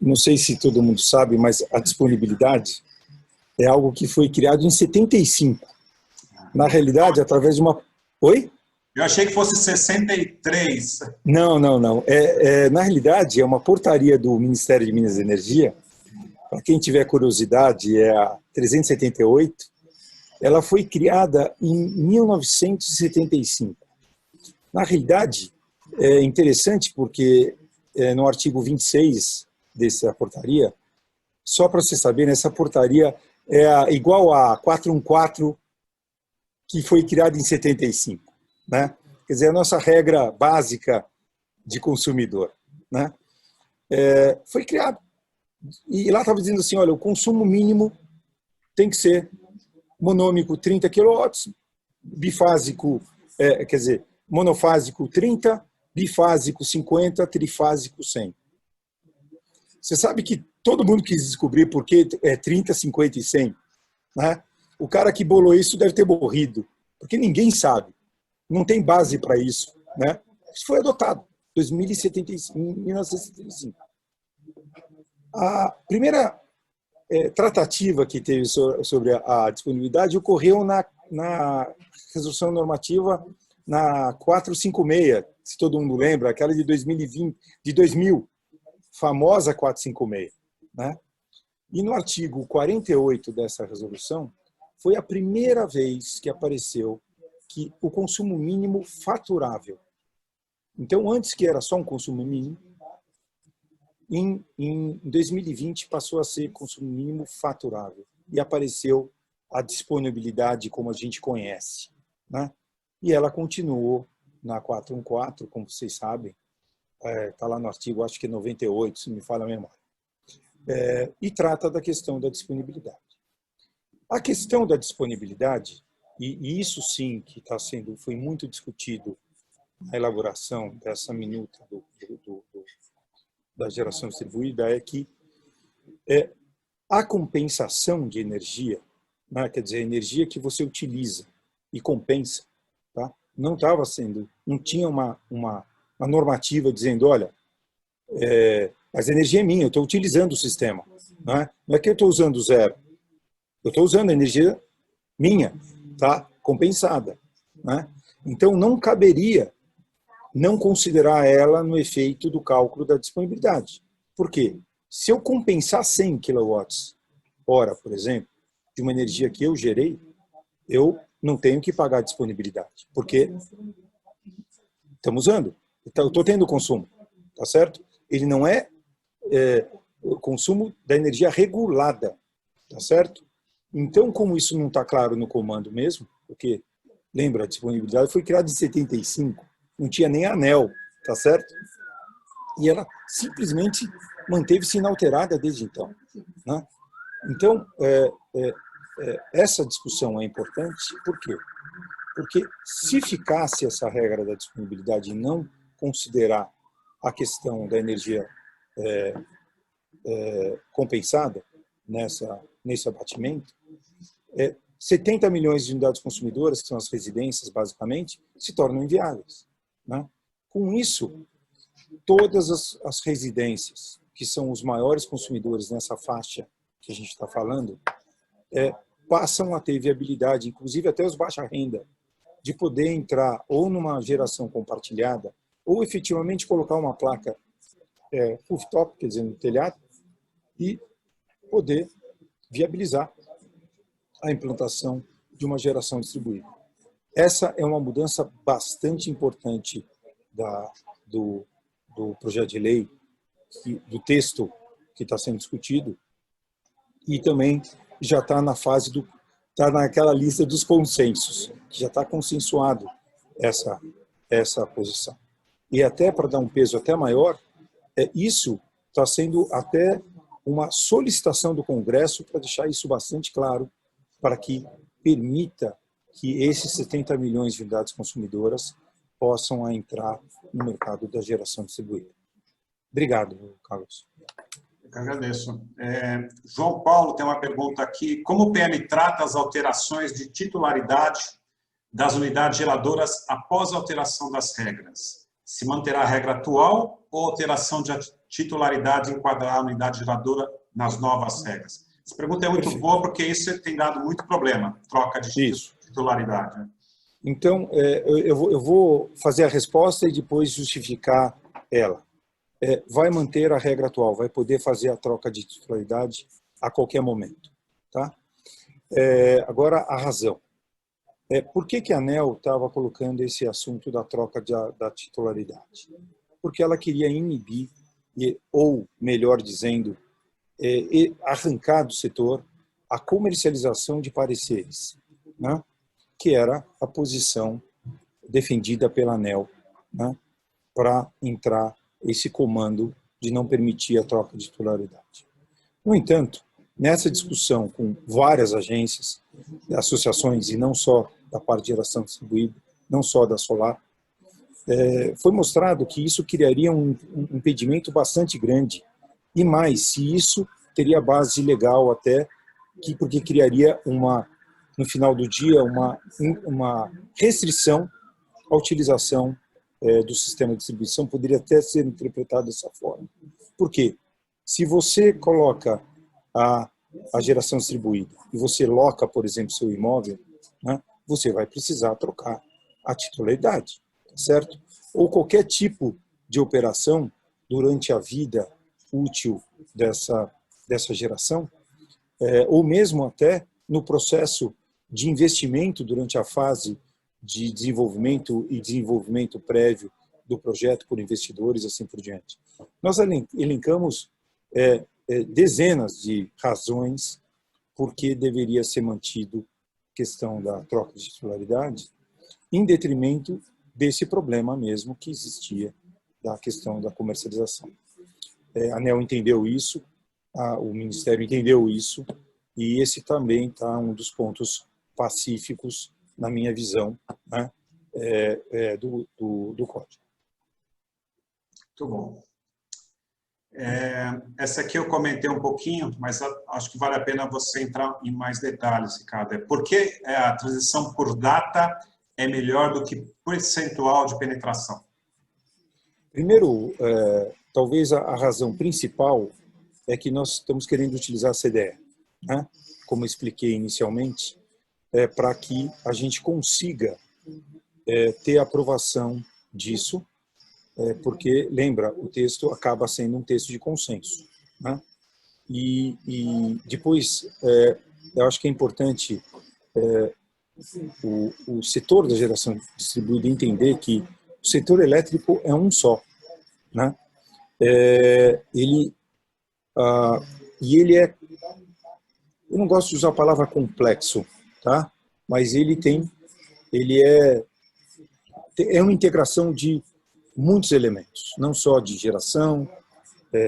Não sei se todo mundo sabe, mas a disponibilidade é algo que foi criado em 75. Na realidade, através de uma... Oi? Eu achei que fosse 63. Não. Na realidade, é uma portaria do Ministério de Minas e Energia. Para quem tiver curiosidade, é a 378. Ela foi criada em 1975. Na realidade, é interessante porque no artigo 26 dessa portaria, só para você saber, essa portaria é igual a 414, que foi criada em 75. Né? Quer dizer, a nossa regra básica de consumidor. Né? Foi criado. E lá estava dizendo assim, olha, o consumo mínimo tem que ser monômico 30 kW, bifásico, quer dizer, monofásico 30, bifásico 50, trifásico 100. Você sabe que todo mundo quis descobrir por que é 30, 50 e 100. Né? O cara que bolou isso deve ter morrido, porque ninguém sabe. Não tem base para isso. Né? Isso foi adotado em 1975. A primeira tratativa que teve sobre a disponibilidade ocorreu na resolução normativa na 456, se todo mundo lembra, aquela de 2000, famosa 456. Né? E no artigo 48 dessa resolução, foi a primeira vez que apareceu que o consumo mínimo faturável. Então, antes que era só um consumo mínimo, Em 2020 passou a ser consumo mínimo faturável e apareceu a disponibilidade como a gente conhece, né? E ela continuou na 414, como vocês sabem, está lá no artigo, acho que 98, se me falha a memória, e trata da questão da disponibilidade. A questão da disponibilidade, e isso sim que foi muito discutido na elaboração dessa minuta da geração distribuída, é que a compensação de energia, né, quer dizer, a energia que você utiliza e compensa, tá, não estava sendo, não tinha uma normativa dizendo, olha, mas a energia é minha, eu estou utilizando o sistema. Não é que eu estou usando zero, eu estou usando a energia minha, tá, compensada. Né? Então, não caberia não considerar ela no efeito do cálculo da disponibilidade. Por quê? Se eu compensar 100 kWh, por exemplo, de uma energia que eu gerei, eu não tenho que pagar a disponibilidade, porque estamos usando. Então, eu estou tendo consumo, tá certo? Ele não é o consumo da energia regulada, tá certo? Então, como isso não está claro no comando mesmo, porque, lembra, a disponibilidade foi criada em 75, não tinha nem anel, tá certo? E ela simplesmente manteve-se inalterada desde então. Né? Então, essa discussão é importante, por quê? Porque se ficasse essa regra da disponibilidade e não considerar a questão da energia compensada nesse abatimento, 70 milhões de unidades consumidoras, que são as residências, basicamente, se tornam inviáveis. Né? Com isso, todas as residências, que são os maiores consumidores nessa faixa que a gente está falando, passam a ter viabilidade, inclusive até os baixa renda, de poder entrar ou numa geração compartilhada, ou efetivamente colocar uma placa rooftop, quer dizer, no telhado, e poder viabilizar a implantação de uma geração distribuída. Essa é uma mudança bastante importante do projeto de lei, do texto que está sendo discutido, e também já está na fase está naquela lista dos consensos, que já está consensuado essa posição. E até para dar um peso até maior, isso está sendo até uma solicitação do Congresso para deixar isso bastante claro, para que permita que esses 70 milhões de unidades consumidoras possam entrar no mercado da geração distribuída. Obrigado, Carlos. Eu que agradeço. João Paulo tem uma pergunta aqui. Como o PM trata as alterações de titularidade das unidades geradoras após a alteração das regras? Se manterá a regra atual ou alteração de titularidade enquadrar a unidade geradora nas novas regras? Essa pergunta é muito boa porque isso tem dado muito problema, troca de titularidade. Né? Então, eu vou fazer a resposta e depois justificar ela. Vai manter a regra atual, vai poder fazer a troca de titularidade a qualquer momento. Tá? Agora, a razão. Por que a ANEEL estava colocando esse assunto da troca da titularidade? Porque ela queria inibir, ou melhor dizendo, arrancar do setor a comercialização de pareceres, né? Que era a posição defendida pela ANEEL, né? Para entrar esse comando de não permitir a troca de titularidade. No entanto, nessa discussão com várias agências, associações, e não só da parte de geração distribuída, não só da solar, foi mostrado que isso criaria um impedimento bastante grande. E mais, se isso teria base legal até, porque criaria, no final do dia, uma restrição à utilização do sistema de distribuição, poderia até ser interpretado dessa forma. Por quê? Se você coloca a geração distribuída e você loca, por exemplo, seu imóvel, né, você vai precisar trocar a titularidade, certo? Ou qualquer tipo de operação durante a vida útil dessa geração, ou mesmo até no processo de investimento durante a fase de desenvolvimento e desenvolvimento prévio do projeto por investidores, assim por diante. Nós elencamos dezenas de razões por que deveria ser mantido a questão da troca de titularidade, em detrimento desse problema mesmo que existia da questão da comercialização. A ANEEL entendeu isso, o Ministério entendeu isso, e esse também está um dos pontos pacíficos, na minha visão, né, do código. Muito bom. Essa aqui eu comentei um pouquinho, mas acho que vale a pena você entrar em mais detalhes, Ricardo. Por que a transição por data é melhor do que percentual de penetração? Primeiro, talvez a razão principal é que nós estamos querendo utilizar a CDE, né? Como eu expliquei inicialmente, para que a gente consiga ter aprovação disso, porque, lembra, o texto acaba sendo um texto de consenso, né? E depois, eu acho que é importante o setor da geração distribuída entender que o setor elétrico é um só, né? Ele é, eu não gosto de usar a palavra complexo, tá? Mas ele é uma integração de muitos elementos, não só de geração,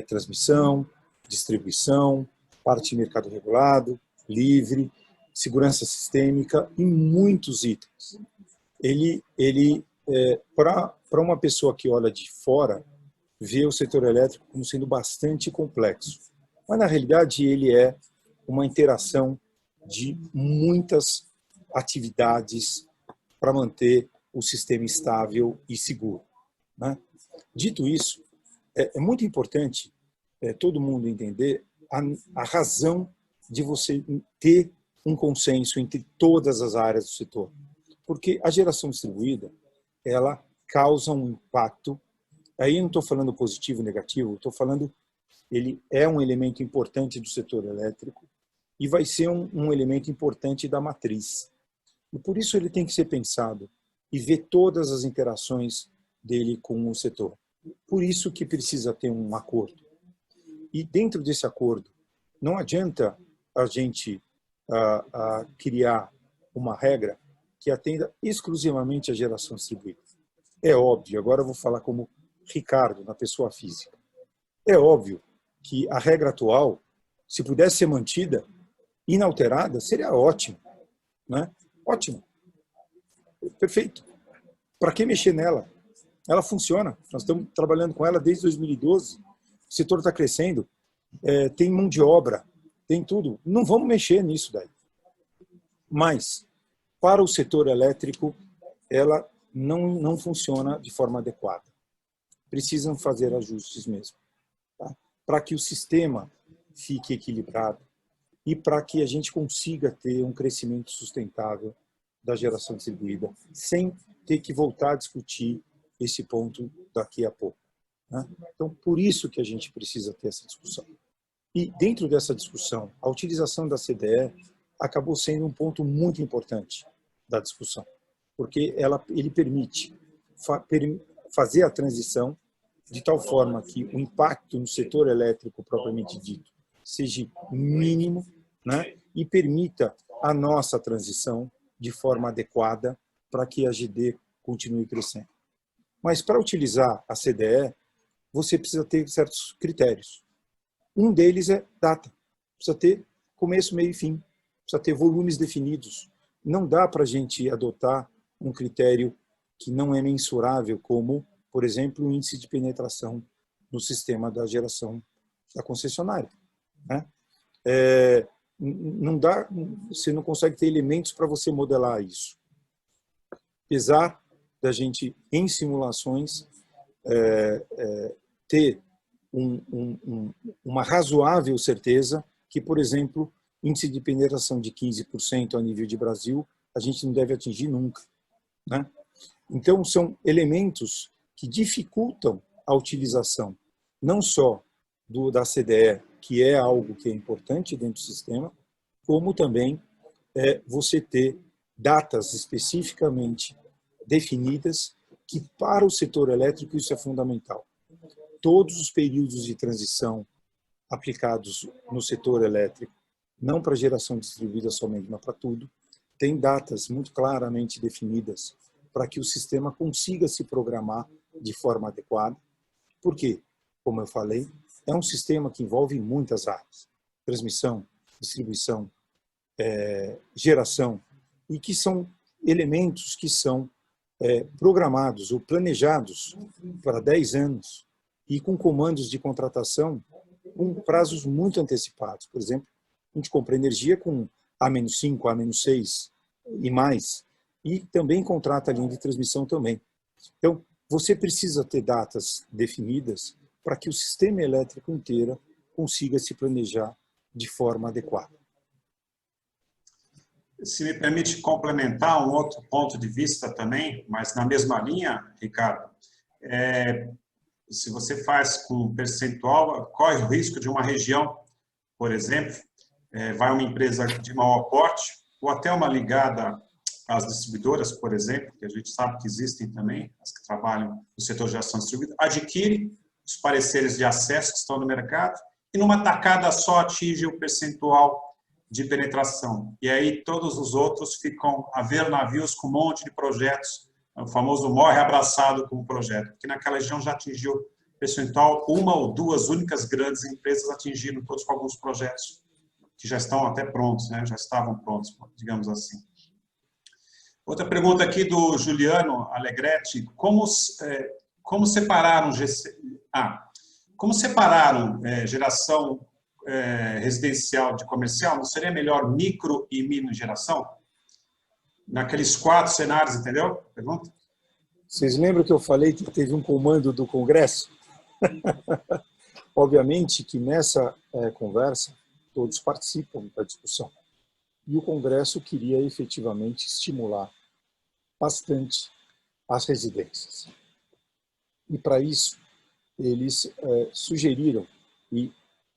transmissão, distribuição, parte de mercado regulado, livre, segurança sistêmica e muitos itens. Para uma pessoa que olha de fora, vê o setor elétrico como sendo bastante complexo. Mas, na realidade, ele é uma interação de muitas atividades para manter o sistema estável e seguro, né? Dito isso, é muito importante todo mundo entender a razão de você ter um consenso entre todas as áreas do setor. Porque a geração distribuída, ela causa um impacto. Aí eu não estou falando positivo ou negativo, estou falando ele é um elemento importante do setor elétrico e vai ser um elemento importante da matriz. E por isso ele tem que ser pensado e ver todas as interações dele com o setor. Por isso que precisa ter um acordo. E dentro desse acordo, não adianta a gente criar uma regra que atenda exclusivamente à geração distribuída. É óbvio, agora eu vou falar como Ricardo, na pessoa física. É óbvio que a regra atual, se pudesse ser mantida, inalterada, seria ótimo, né? Ótimo. Perfeito. Para que mexer nela? Ela funciona. Nós estamos trabalhando com ela desde 2012. O setor está crescendo, tem mão de obra, tem tudo. Não vamos mexer nisso daí. Mas, para o setor elétrico, ela não funciona de forma adequada. Precisam fazer ajustes mesmo, tá? Para que o sistema fique equilibrado e para que a gente consiga ter um crescimento sustentável da geração distribuída, sem ter que voltar a discutir esse ponto daqui a pouco, né? Então, por isso que a gente precisa ter essa discussão. E dentro dessa discussão, a utilização da CDE acabou sendo um ponto muito importante da discussão, porque ele permite fazer a transição de tal forma que o impacto no setor elétrico propriamente dito seja mínimo, né? E permita a nossa transição de forma adequada para que a GD continue crescendo. Mas para utilizar a CDE, você precisa ter certos critérios. Um deles é data. Precisa ter começo, meio e fim. Precisa ter volumes definidos. Não dá para a gente adotar um critério que não é mensurável, como, por exemplo, o índice de penetração no sistema da geração da concessionária, né? Não dá, você não consegue ter elementos para você modelar isso. Apesar da gente, em simulações, ter uma razoável certeza que, por exemplo, índice de penetração de 15% a nível de Brasil, a gente não deve atingir nunca, né? Então, são elementos que dificultam a utilização, não só da CDE, que é algo que é importante dentro do sistema, como também você ter datas especificamente definidas que para o setor elétrico isso é fundamental. Todos os períodos de transição aplicados no setor elétrico, não para geração distribuída somente, mas para tudo, tem datas muito claramente definidas para que o sistema consiga se programar de forma adequada. Por quê? Como eu falei, é um sistema que envolve muitas áreas. Transmissão, distribuição, geração, e que são elementos que são programados ou planejados para 10 anos e com comandos de contratação com prazos muito antecipados. Por exemplo, a gente compra energia com A-5, A-6 e mais, e também contrata a linha de transmissão também. Então, você precisa ter datas definidas para que o sistema elétrico inteiro consiga se planejar de forma adequada. Se me permite complementar um outro ponto de vista também, mas na mesma linha, Ricardo, se você faz com percentual, corre o risco de uma região, por exemplo, vai uma empresa de maior porte, ou até uma ligada às distribuidoras, por exemplo, que a gente sabe que existem também, as que trabalham no setor de geração distribuída, adquire os pareceres de acesso que estão no mercado e numa tacada só atinge o percentual de penetração. E aí todos os outros ficam a ver navios com um monte de projetos, o famoso morre abraçado com o projeto, porque naquela região já atingiu percentual, uma ou duas únicas grandes empresas atingiram todos com alguns projetos que já estão até prontos, né? Já estavam prontos, digamos assim. Outra pergunta aqui do Juliano Alegretti, como separaram geração residencial de comercial? Não seria melhor micro e mini geração? Naqueles 4 cenários, entendeu? Pergunta. Vocês lembram que eu falei que teve um comando do Congresso? Obviamente que nessa conversa todos participam da discussão. E o Congresso queria efetivamente estimular bastante as residências. E para isso eles sugeriram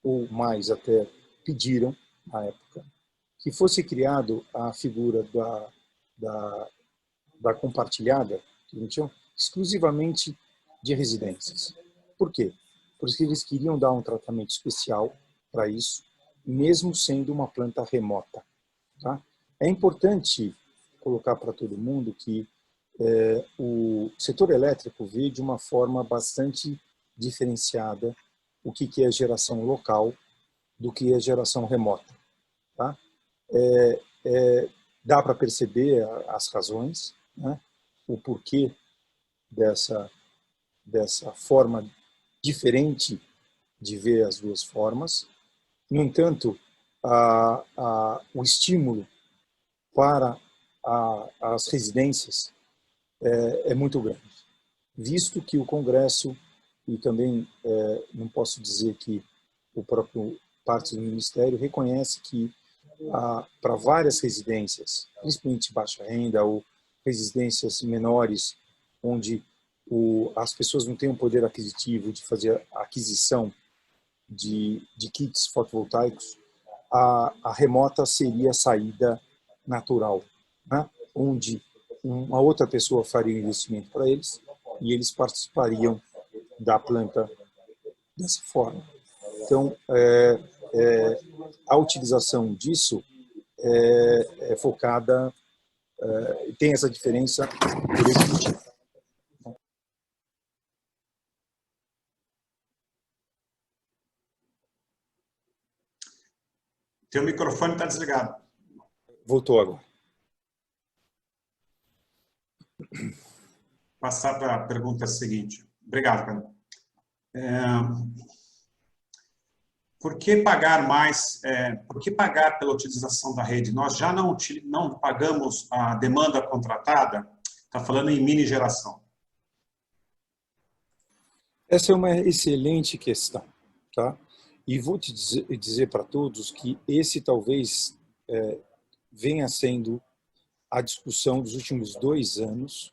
ou mais até pediram, na época, que fosse criado a figura da compartilhada, que a gente chama, exclusivamente de residências. Por quê? Porque eles queriam dar um tratamento especial para isso, mesmo sendo uma planta remota. Tá? É importante colocar para todo mundo que o setor elétrico vê de uma forma bastante diferenciada o que é geração local do que é geração remota. Tá? Dá para perceber as razões, né? O porquê dessa forma diferente de ver as duas formas. No entanto, o estímulo para as residências é muito grande, visto que o Congresso, e também não posso dizer que o próprio parte do Ministério reconhece que para várias residências, principalmente baixa renda ou residências menores, onde as pessoas não têm um poder aquisitivo de fazer a aquisição de kits fotovoltaicos, a remota seria a saída natural, né? Onde uma outra pessoa faria o investimento para eles e eles participariam da planta dessa forma. Então, a utilização disso é focada, tem essa diferença por esse motivo. Teu microfone está desligado. Voltou agora. Passar para a pergunta seguinte. Obrigado, Pedro. Por que pagar mais? Por que pagar pela utilização da rede? Nós já não pagamos a demanda contratada? Está falando em mini geração. Essa é uma excelente questão, tá? E vou te dizer para todos que esse talvez venha sendo a discussão dos últimos 2 anos,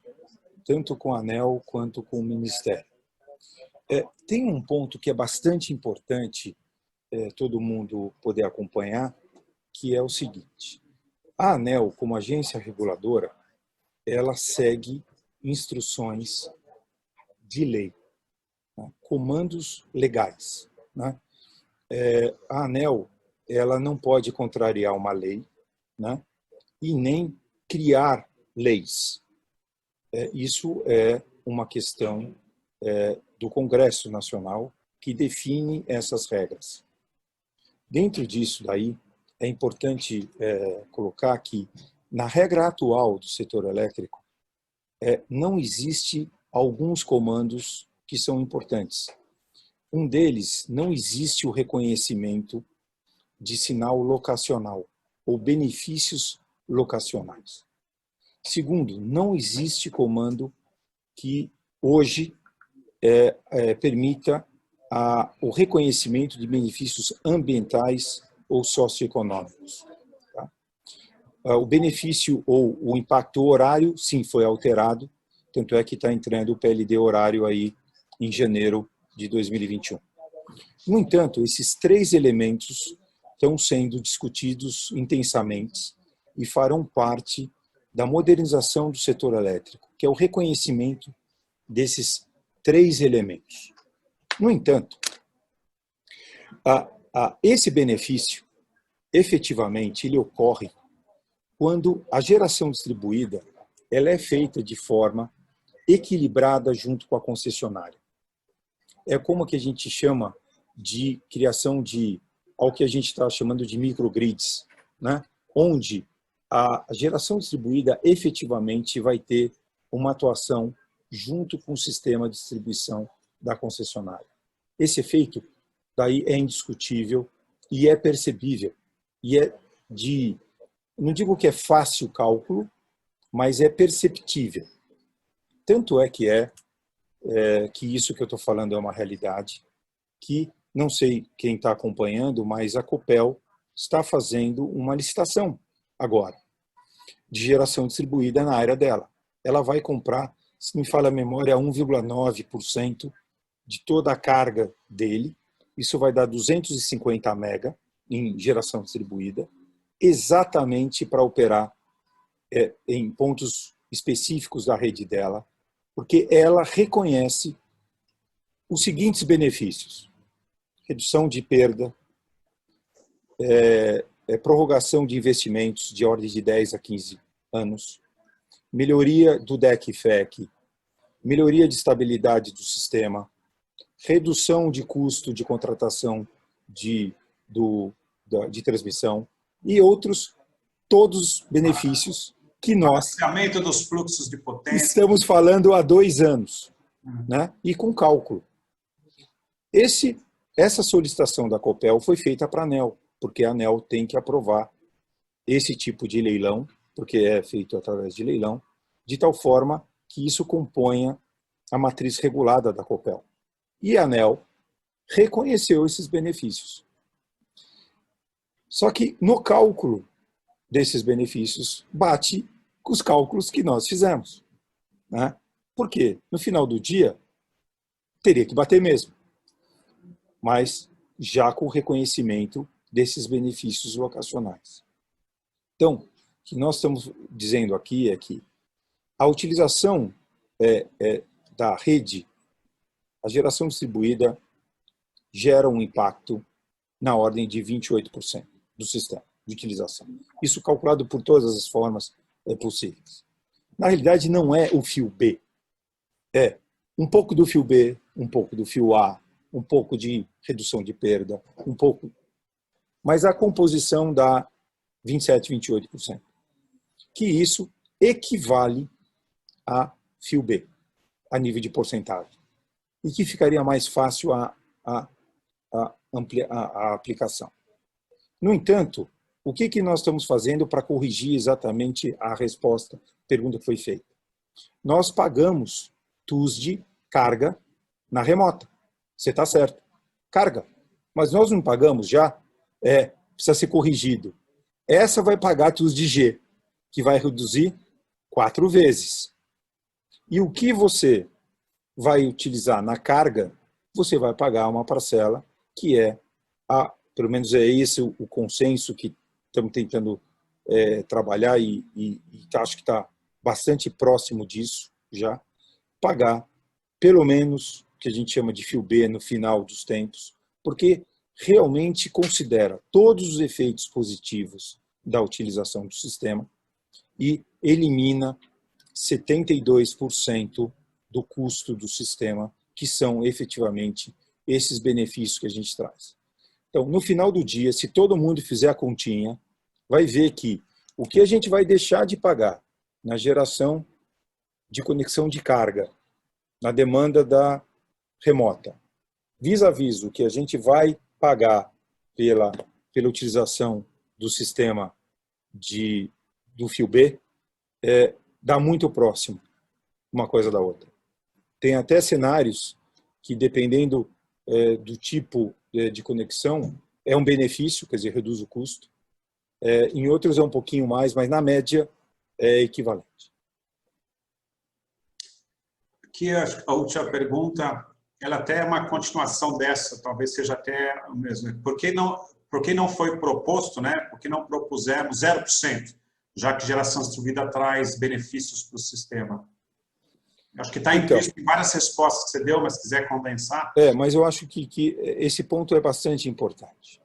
tanto com a ANEEL quanto com o Ministério. Tem um ponto que é bastante importante todo mundo poder acompanhar, que é o seguinte: a ANEEL, como agência reguladora, ela segue instruções de lei, né? Comandos legais, né? A ANEEL, ela não pode contrariar uma lei, né? E nem criar leis. Isso é uma questão do Congresso Nacional que define essas regras. Dentro disso daí, é importante colocar que, na regra atual do setor elétrico, não existe alguns comandos que são importantes. Um deles, não existe o reconhecimento de sinal locacional ou benefícios locacionais. Segundo, não existe comando que hoje permita o reconhecimento de benefícios ambientais ou socioeconômicos. Tá? O benefício ou o impacto horário, sim, foi alterado, tanto é que está entrando o PLD horário aí em janeiro de 2021. No entanto, esses três elementos estão sendo discutidos intensamente e farão parte da modernização do setor elétrico, que é o reconhecimento desses três elementos. No entanto, esse benefício, efetivamente, ele ocorre quando a geração distribuída ela é feita de forma equilibrada junto com a concessionária. É como que a gente chama de criação de, ao que a gente está chamando de microgrids, né? Onde a geração distribuída efetivamente vai ter uma atuação junto com o sistema de distribuição da concessionária. Esse efeito daí é indiscutível e é percebível. E é não digo que é fácil o cálculo, mas é perceptível. Tanto é que isso que eu estou falando é uma realidade, que não sei quem está acompanhando, mas a Copel está fazendo uma licitação agora, de geração distribuída na área dela. Ela vai comprar, se me falha a memória, 1,9% de toda a carga dele. Isso vai dar 250 mega em geração distribuída, exatamente para operar em pontos específicos da rede dela, porque ela reconhece os seguintes benefícios: redução de perda, prorrogação de investimentos de ordem de 10 a 15 anos, melhoria do DEC e FEC, melhoria de estabilidade do sistema, redução de custo de contratação de transmissão e outros, todos os benefícios que nós dos fluxos de potência. Estamos falando há 2 anos, né? E com cálculo. Essa solicitação da Copel foi feita para a ANEEL, porque a ANEEL tem que aprovar esse tipo de leilão, porque é feito através de leilão, de tal forma que isso componha a matriz regulada da Copel. E a ANEEL reconheceu esses benefícios. Só que no cálculo desses benefícios bate com os cálculos que nós fizemos, né? Porque no final do dia teria que bater mesmo, mas já com o reconhecimento desses benefícios locacionais. Então, o que nós estamos dizendo aqui é que a utilização da rede, a geração distribuída, gera um impacto na ordem de 28% do sistema de utilização. Isso calculado por todas as formas possíveis. Na realidade, não é o fio B. É um pouco do fio B, um pouco do fio A, um pouco de redução de perda, um pouco... Mas a composição dá 27%, 28%. Que isso equivale a fio B, a nível de porcentagem. E que ficaria mais fácil a aplicação. No entanto, o que nós estamos fazendo para corrigir exatamente a resposta, pergunta que foi feita? Nós pagamos TUS de carga na remota. Você está certo. Carga. Mas nós não pagamos já? Precisa ser corrigido. Essa vai pagar TUS de G, que vai reduzir 4 vezes. E o que você vai utilizar na carga, você vai pagar uma parcela que pelo menos é esse o consenso que estamos tentando trabalhar e acho que está bastante próximo disso, já pagar pelo menos o que a gente chama de fio B no final dos tempos, porque realmente considera todos os efeitos positivos da utilização do sistema e elimina 72% do custo do sistema, que são efetivamente esses benefícios que a gente traz. Então, no final do dia, se todo mundo fizer a continha, vai ver que o que a gente vai deixar de pagar na geração de conexão de carga, na demanda da remota, vis-à-vis o que a gente vai pagar pela utilização do sistema do fio B, dá muito próximo uma coisa da outra. Tem até cenários que, dependendo do tipo de conexão, é um benefício, quer dizer, reduz o custo. Em outros é um pouquinho mais, mas na média é equivalente. Aqui a última pergunta, ela até é uma continuação dessa, talvez seja até o mesmo. Por que não foi proposto, né? Por que não propusemos 0%, já que geração distribuída traz benefícios para o sistema? Acho que está implícito em várias respostas que você deu, mas se quiser condensar. Mas eu acho que esse ponto é bastante importante.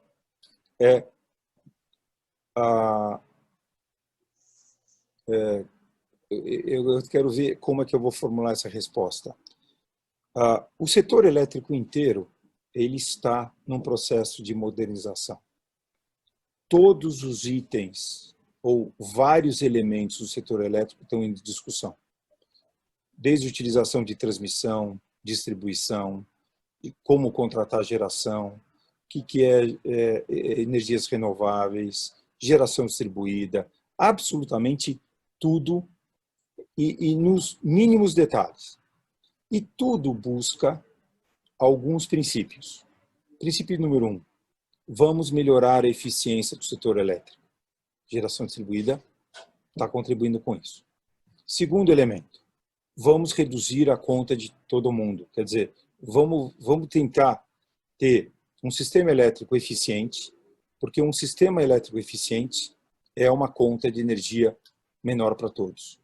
Eu quero ver como é que eu vou formular essa resposta. O setor elétrico inteiro ele está num processo de modernização. Todos os itens ou vários elementos do setor elétrico estão em discussão. Desde a utilização de transmissão, distribuição, como contratar geração, o que é energias renováveis, geração distribuída, absolutamente tudo e nos mínimos detalhes. E tudo busca alguns princípios. Princípio número 1, vamos melhorar a eficiência do setor elétrico. Geração distribuída está contribuindo com isso. Segundo elemento, vamos reduzir a conta de todo mundo. Quer dizer, vamos tentar ter um sistema elétrico eficiente, porque um sistema elétrico eficiente é uma conta de energia menor para todos.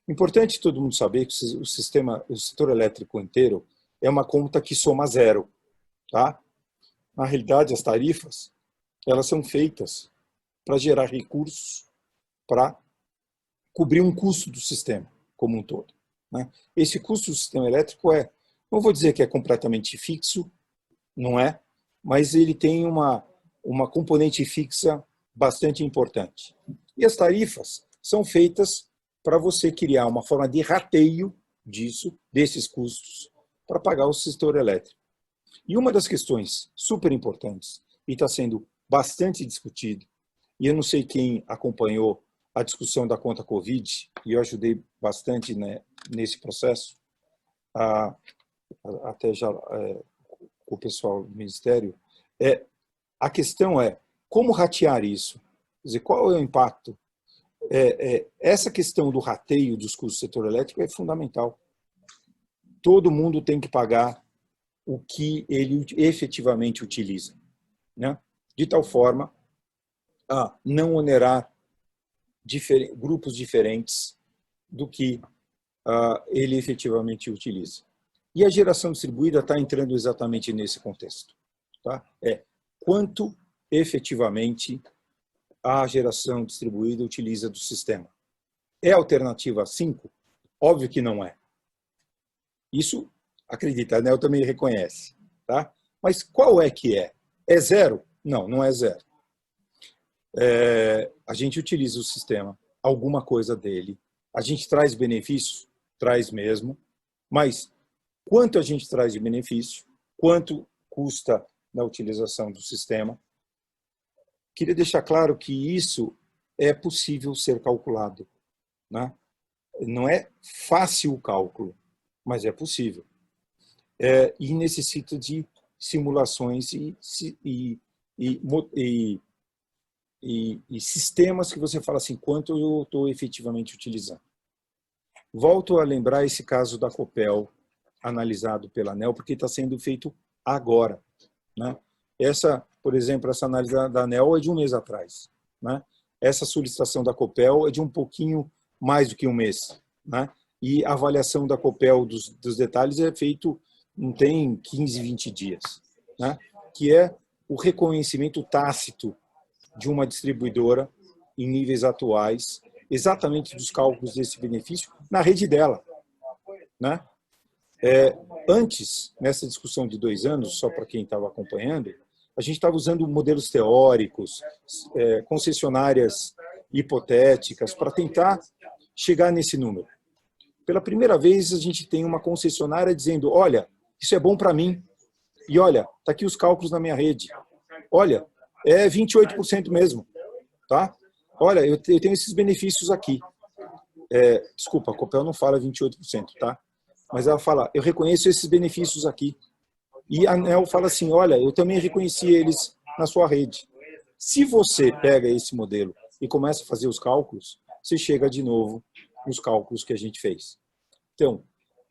Importante todo mundo saber que o setor elétrico inteiro é uma conta que soma zero, tá? Na realidade, as tarifas, elas são feitas para gerar recursos para cobrir um custo do sistema como um todo, né? Esse custo do sistema elétrico não vou dizer que é completamente fixo, não é, mas ele tem uma componente fixa bastante importante. E as tarifas são feitas para você criar uma forma de rateio desses custos, para pagar o setor elétrico. E uma das questões super importantes, e está sendo bastante discutido, e eu não sei quem acompanhou a discussão da conta Covid, e eu ajudei bastante, né, nesse processo, até já com o pessoal do Ministério, a questão é como ratear isso? Quer dizer, qual é o impacto? Essa questão do rateio dos custos do setor elétrico é fundamental. Todo mundo tem que pagar o que ele efetivamente utiliza, né? De tal forma a não onerar grupos diferentes do que ele efetivamente utiliza. E a geração distribuída está entrando exatamente nesse contexto, tá? Quanto efetivamente a geração distribuída utiliza do sistema. É alternativa a 5? Óbvio que não é. Isso, acredita, a ANEEL também reconhece, tá? Mas qual é que é? É zero? Não, não é zero. A gente utiliza o sistema, alguma coisa dele. A gente traz benefícios? Traz mesmo. Mas quanto a gente traz de benefício? Quanto custa na utilização do sistema? Queria deixar claro que isso é possível ser calculado, né? Não é fácil o cálculo, mas é possível. E necessita de simulações e sistemas que você fala assim, quanto eu estou efetivamente utilizando. Volto a lembrar esse caso da Copel, analisado pela ANEEL, porque está sendo feito agora, né? Por exemplo, essa análise da ANEEL é de um mês atrás, né? Essa solicitação da Copel é de um pouquinho mais do que um mês, né? e a avaliação da Copel dos detalhes é feito, não tem 15, 20 dias, né? Que é o reconhecimento tácito de uma distribuidora em níveis atuais, exatamente dos cálculos desse benefício na rede dela, né? Antes, nessa discussão de 2 anos, só para quem estava acompanhando, a gente estava usando modelos teóricos, concessionárias hipotéticas, para tentar chegar nesse número. Pela primeira vez, a gente tem uma concessionária dizendo, olha, isso é bom para mim, e olha, está aqui os cálculos na minha rede. Olha, é 28% mesmo, tá? Olha, eu tenho esses benefícios aqui. Desculpa, a Copel não fala 28%, tá? Mas ela fala, eu reconheço esses benefícios aqui. E a ANEEL fala assim, olha, eu também reconheci eles na sua rede. Se você pega esse modelo e começa a fazer os cálculos, você chega de novo nos cálculos que a gente fez. Então,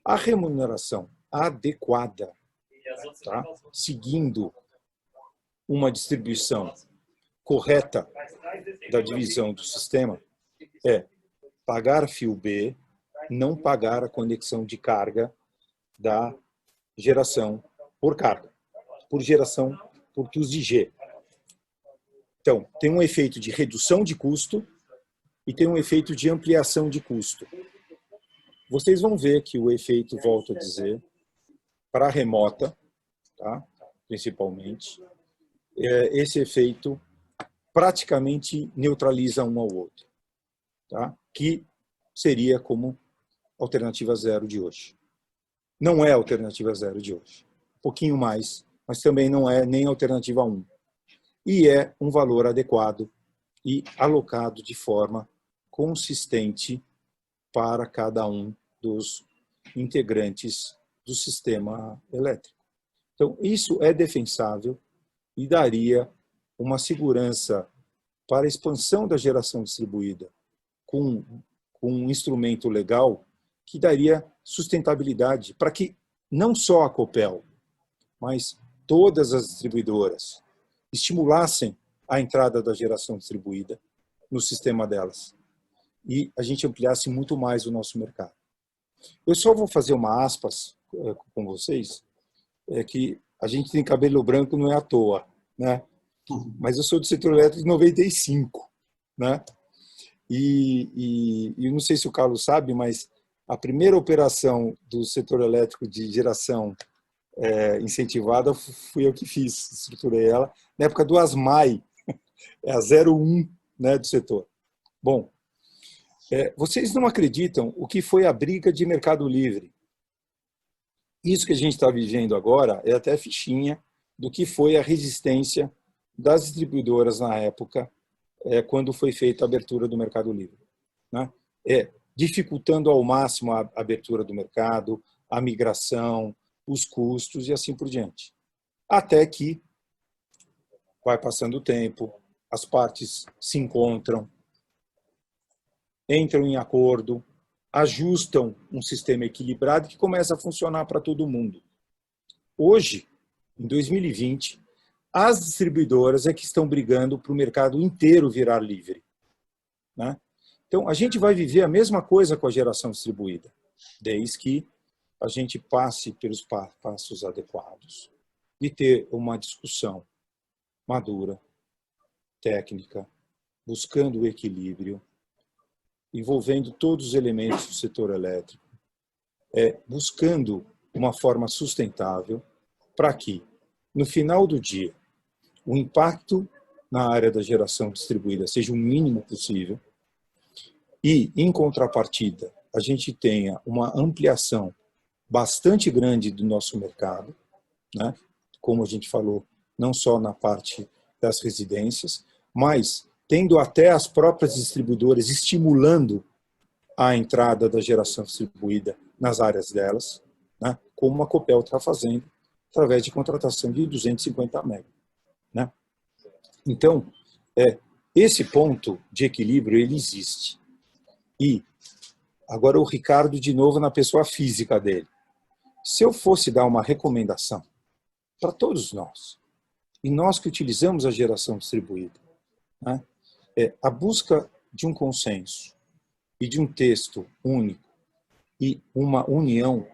a remuneração adequada, tá? Seguindo uma distribuição correta da divisão do sistema, é pagar fio B, não pagar a conexão de carga da geração por carga, por geração por quilos de G. Então, tem um efeito de redução de custo e tem um efeito de ampliação de custo. Vocês vão ver que o efeito, volto a dizer, para a remota, tá? Principalmente, esse efeito praticamente neutraliza um ao outro, tá? Que seria como alternativa zero de hoje. Não é a alternativa zero de hoje. Um pouquinho mais, mas também não é nem a alternativa 1. E é um valor adequado e alocado de forma consistente para cada um dos integrantes do sistema elétrico. Então, isso é defensável e daria uma segurança para a expansão da geração distribuída com um instrumento legal que daria sustentabilidade para que não só a Copel, mas todas as distribuidoras estimulassem a entrada da geração distribuída no sistema delas e a gente ampliasse muito mais o nosso mercado. Eu só vou fazer uma aspas com vocês, que a gente tem cabelo branco não é à toa, né? Mas eu sou do setor elétrico de 95, né? E não sei se o Carlos sabe, mas a primeira operação do setor elétrico de geração incentivada fui eu que fiz, estruturei ela, na época do ASMAI, é a 01, né, do setor. Bom, vocês não acreditam o que foi a briga de Mercado Livre. Isso que a gente está vivendo agora é até fichinha do que foi a resistência das distribuidoras na época, quando foi feita a abertura do Mercado Livre, né? Dificultando ao máximo a abertura do mercado, a migração, os custos e assim por diante. Até que vai passando o tempo, as partes se encontram, entram em acordo, ajustam um sistema equilibrado que começa a funcionar para todo mundo. Hoje, em 2020, as distribuidoras é que estão brigando para o mercado inteiro virar livre, né? Então, a gente vai viver a mesma coisa com a geração distribuída, desde que a gente passe pelos passos adequados e ter uma discussão madura, técnica, buscando o equilíbrio, envolvendo todos os elementos do setor elétrico, buscando uma forma sustentável para que, no final do dia, o impacto na área da geração distribuída seja o mínimo possível e, em contrapartida, a gente tenha uma ampliação bastante grande do nosso mercado, né? Como a gente falou, não só na parte das residências, mas tendo até as próprias distribuidoras estimulando a entrada da geração distribuída nas áreas delas, né? Como a Copel está fazendo, através de contratação de 250 MW. Né? Então, esse ponto de equilíbrio, ele existe. E agora o Ricardo, de novo, na pessoa física dele. Se eu fosse dar uma recomendação para todos nós, e nós que utilizamos a geração distribuída, né, a busca de um consenso e de um texto único e uma união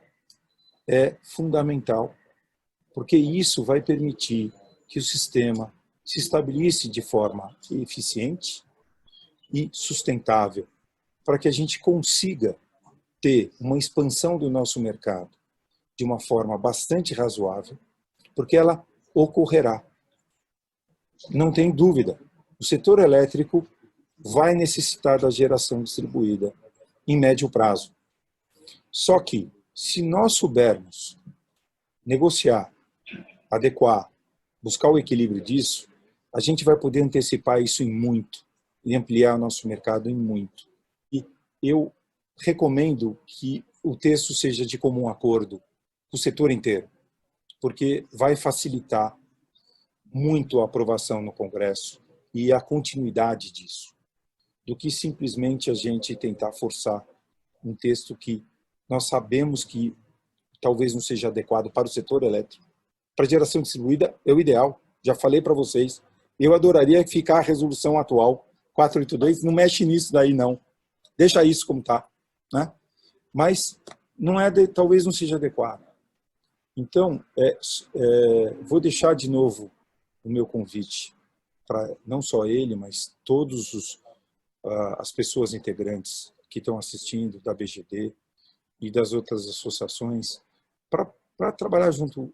é fundamental, porque isso vai permitir que o sistema se estabilize de forma eficiente e sustentável, para que a gente consiga ter uma expansão do nosso mercado de uma forma bastante razoável, porque ela ocorrerá. Não tem dúvida, o setor elétrico vai necessitar da geração distribuída em médio prazo. Só que, se nós soubermos negociar, adequar, buscar o equilíbrio disso, a gente vai poder antecipar isso em muito e ampliar o nosso mercado em muito. E eu recomendo que o texto seja de comum acordo com o setor inteiro, porque vai facilitar muito a aprovação no Congresso e a continuidade disso, do que simplesmente a gente tentar forçar um texto que nós sabemos que talvez não seja adequado para o setor elétrico. Para a geração distribuída é o ideal, já falei para vocês. Eu adoraria ficar a resolução atual, 482, não mexe nisso daí não, deixa isso como está, né? Mas não é talvez não seja adequado. Então, vou deixar de novo o meu convite para não só ele, mas todos as pessoas integrantes que estão assistindo da BGD e das outras associações para trabalhar junto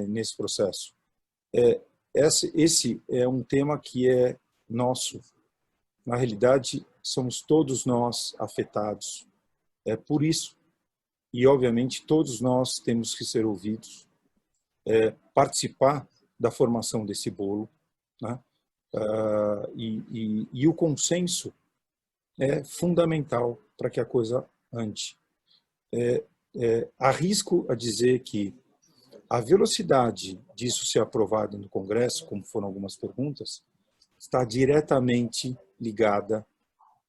nesse processo. Esse é um tema que é nosso. Na realidade, somos todos nós afetados. É por isso. E, obviamente, todos nós temos que ser ouvidos, participar da formação desse bolo, né? E o consenso é fundamental para que a coisa ande. Arrisco a dizer que a velocidade disso ser aprovado no Congresso, como foram algumas perguntas, está diretamente ligada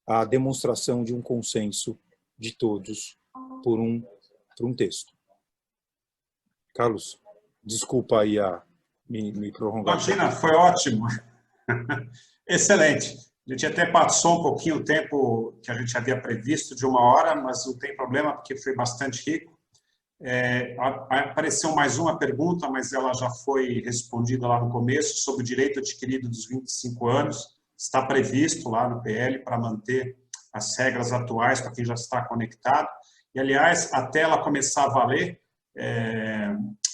à demonstração de um consenso de todos por um texto. Carlos, desculpa aí me prolongar. Imagina, foi ótimo. Excelente. A gente até passou um pouquinho o tempo que a gente havia previsto, de 1 hora, mas não tem problema, porque foi bastante rico. Apareceu mais uma pergunta, mas ela já foi respondida lá no começo, sobre o direito adquirido dos 25 anos. Está previsto lá no PL para manter as regras atuais para quem já está conectado. E, aliás, até ela começar a valer,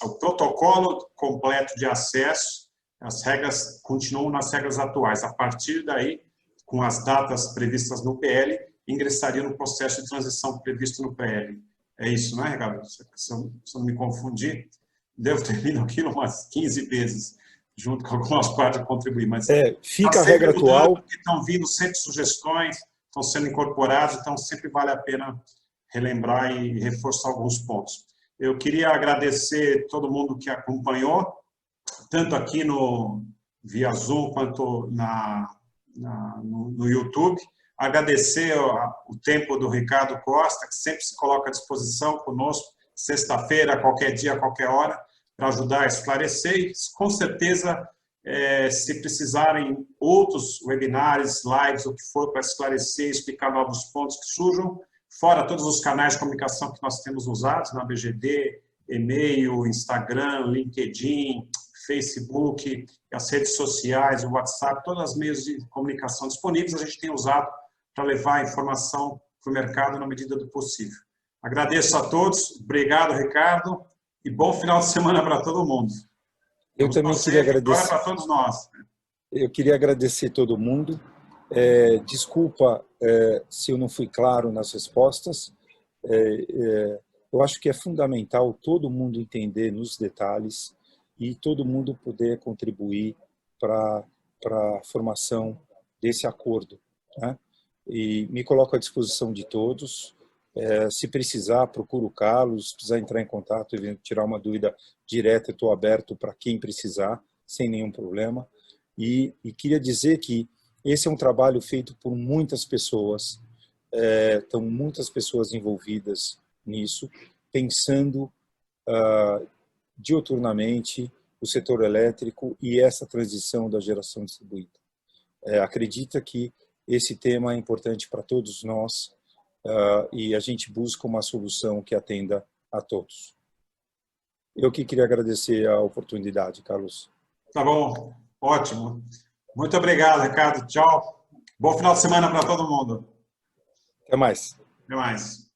o protocolo completo de acesso, as regras continuam nas regras atuais. A partir daí, com as datas previstas no PL, ingressaria no processo de transição previsto no PL. É isso, não é, Ricardo? Se eu não me confundir, devo ter vindo aquilo umas 15 vezes, junto com algumas partes a contribuir. Mas fica a regra atual. Estão vindo sempre sugestões, estão sendo incorporadas, então sempre vale a pena relembrar e reforçar alguns pontos. Eu queria agradecer todo mundo que acompanhou, tanto aqui via Zoom quanto no YouTube. Agradecer o tempo do Ricardo Costa, que sempre se coloca à disposição conosco, sexta-feira, qualquer dia, qualquer hora, para ajudar a esclarecer. E, com certeza, se precisarem outros webinários, lives, o que for, para esclarecer, explicar novos pontos que surjam, fora todos os canais de comunicação que nós temos usados na BGD, e-mail, Instagram, LinkedIn, Facebook, as redes sociais, o WhatsApp, todos os meios de comunicação disponíveis, a gente tem usado para levar a informação para o mercado na medida do possível. Agradeço a todos, obrigado, Ricardo, e bom final de semana para todo mundo. Eu também queria agradecer. Para todos nós. Eu queria agradecer todo mundo. Desculpa se eu não fui claro nas respostas. Eu acho que é fundamental todo mundo entender nos detalhes e todo mundo poder contribuir para a formação desse acordo, né? E me coloco à disposição de todos. Se precisar, procuro o Carlos, se precisar entrar em contato e tirar uma dúvida direta, eu estou aberto para quem precisar, sem nenhum problema. E queria dizer que esse é um trabalho feito por muitas pessoas, estão muitas pessoas envolvidas nisso, pensando diuturnamente o setor elétrico e essa transição da geração distribuída. Acredita que esse tema é importante para todos nós, e a gente busca uma solução que atenda a todos. Eu que queria agradecer a oportunidade, Carlos. Tá bom, ótimo. Muito obrigado, Ricardo. Tchau. Bom final de semana para todo mundo. Até mais. Até mais.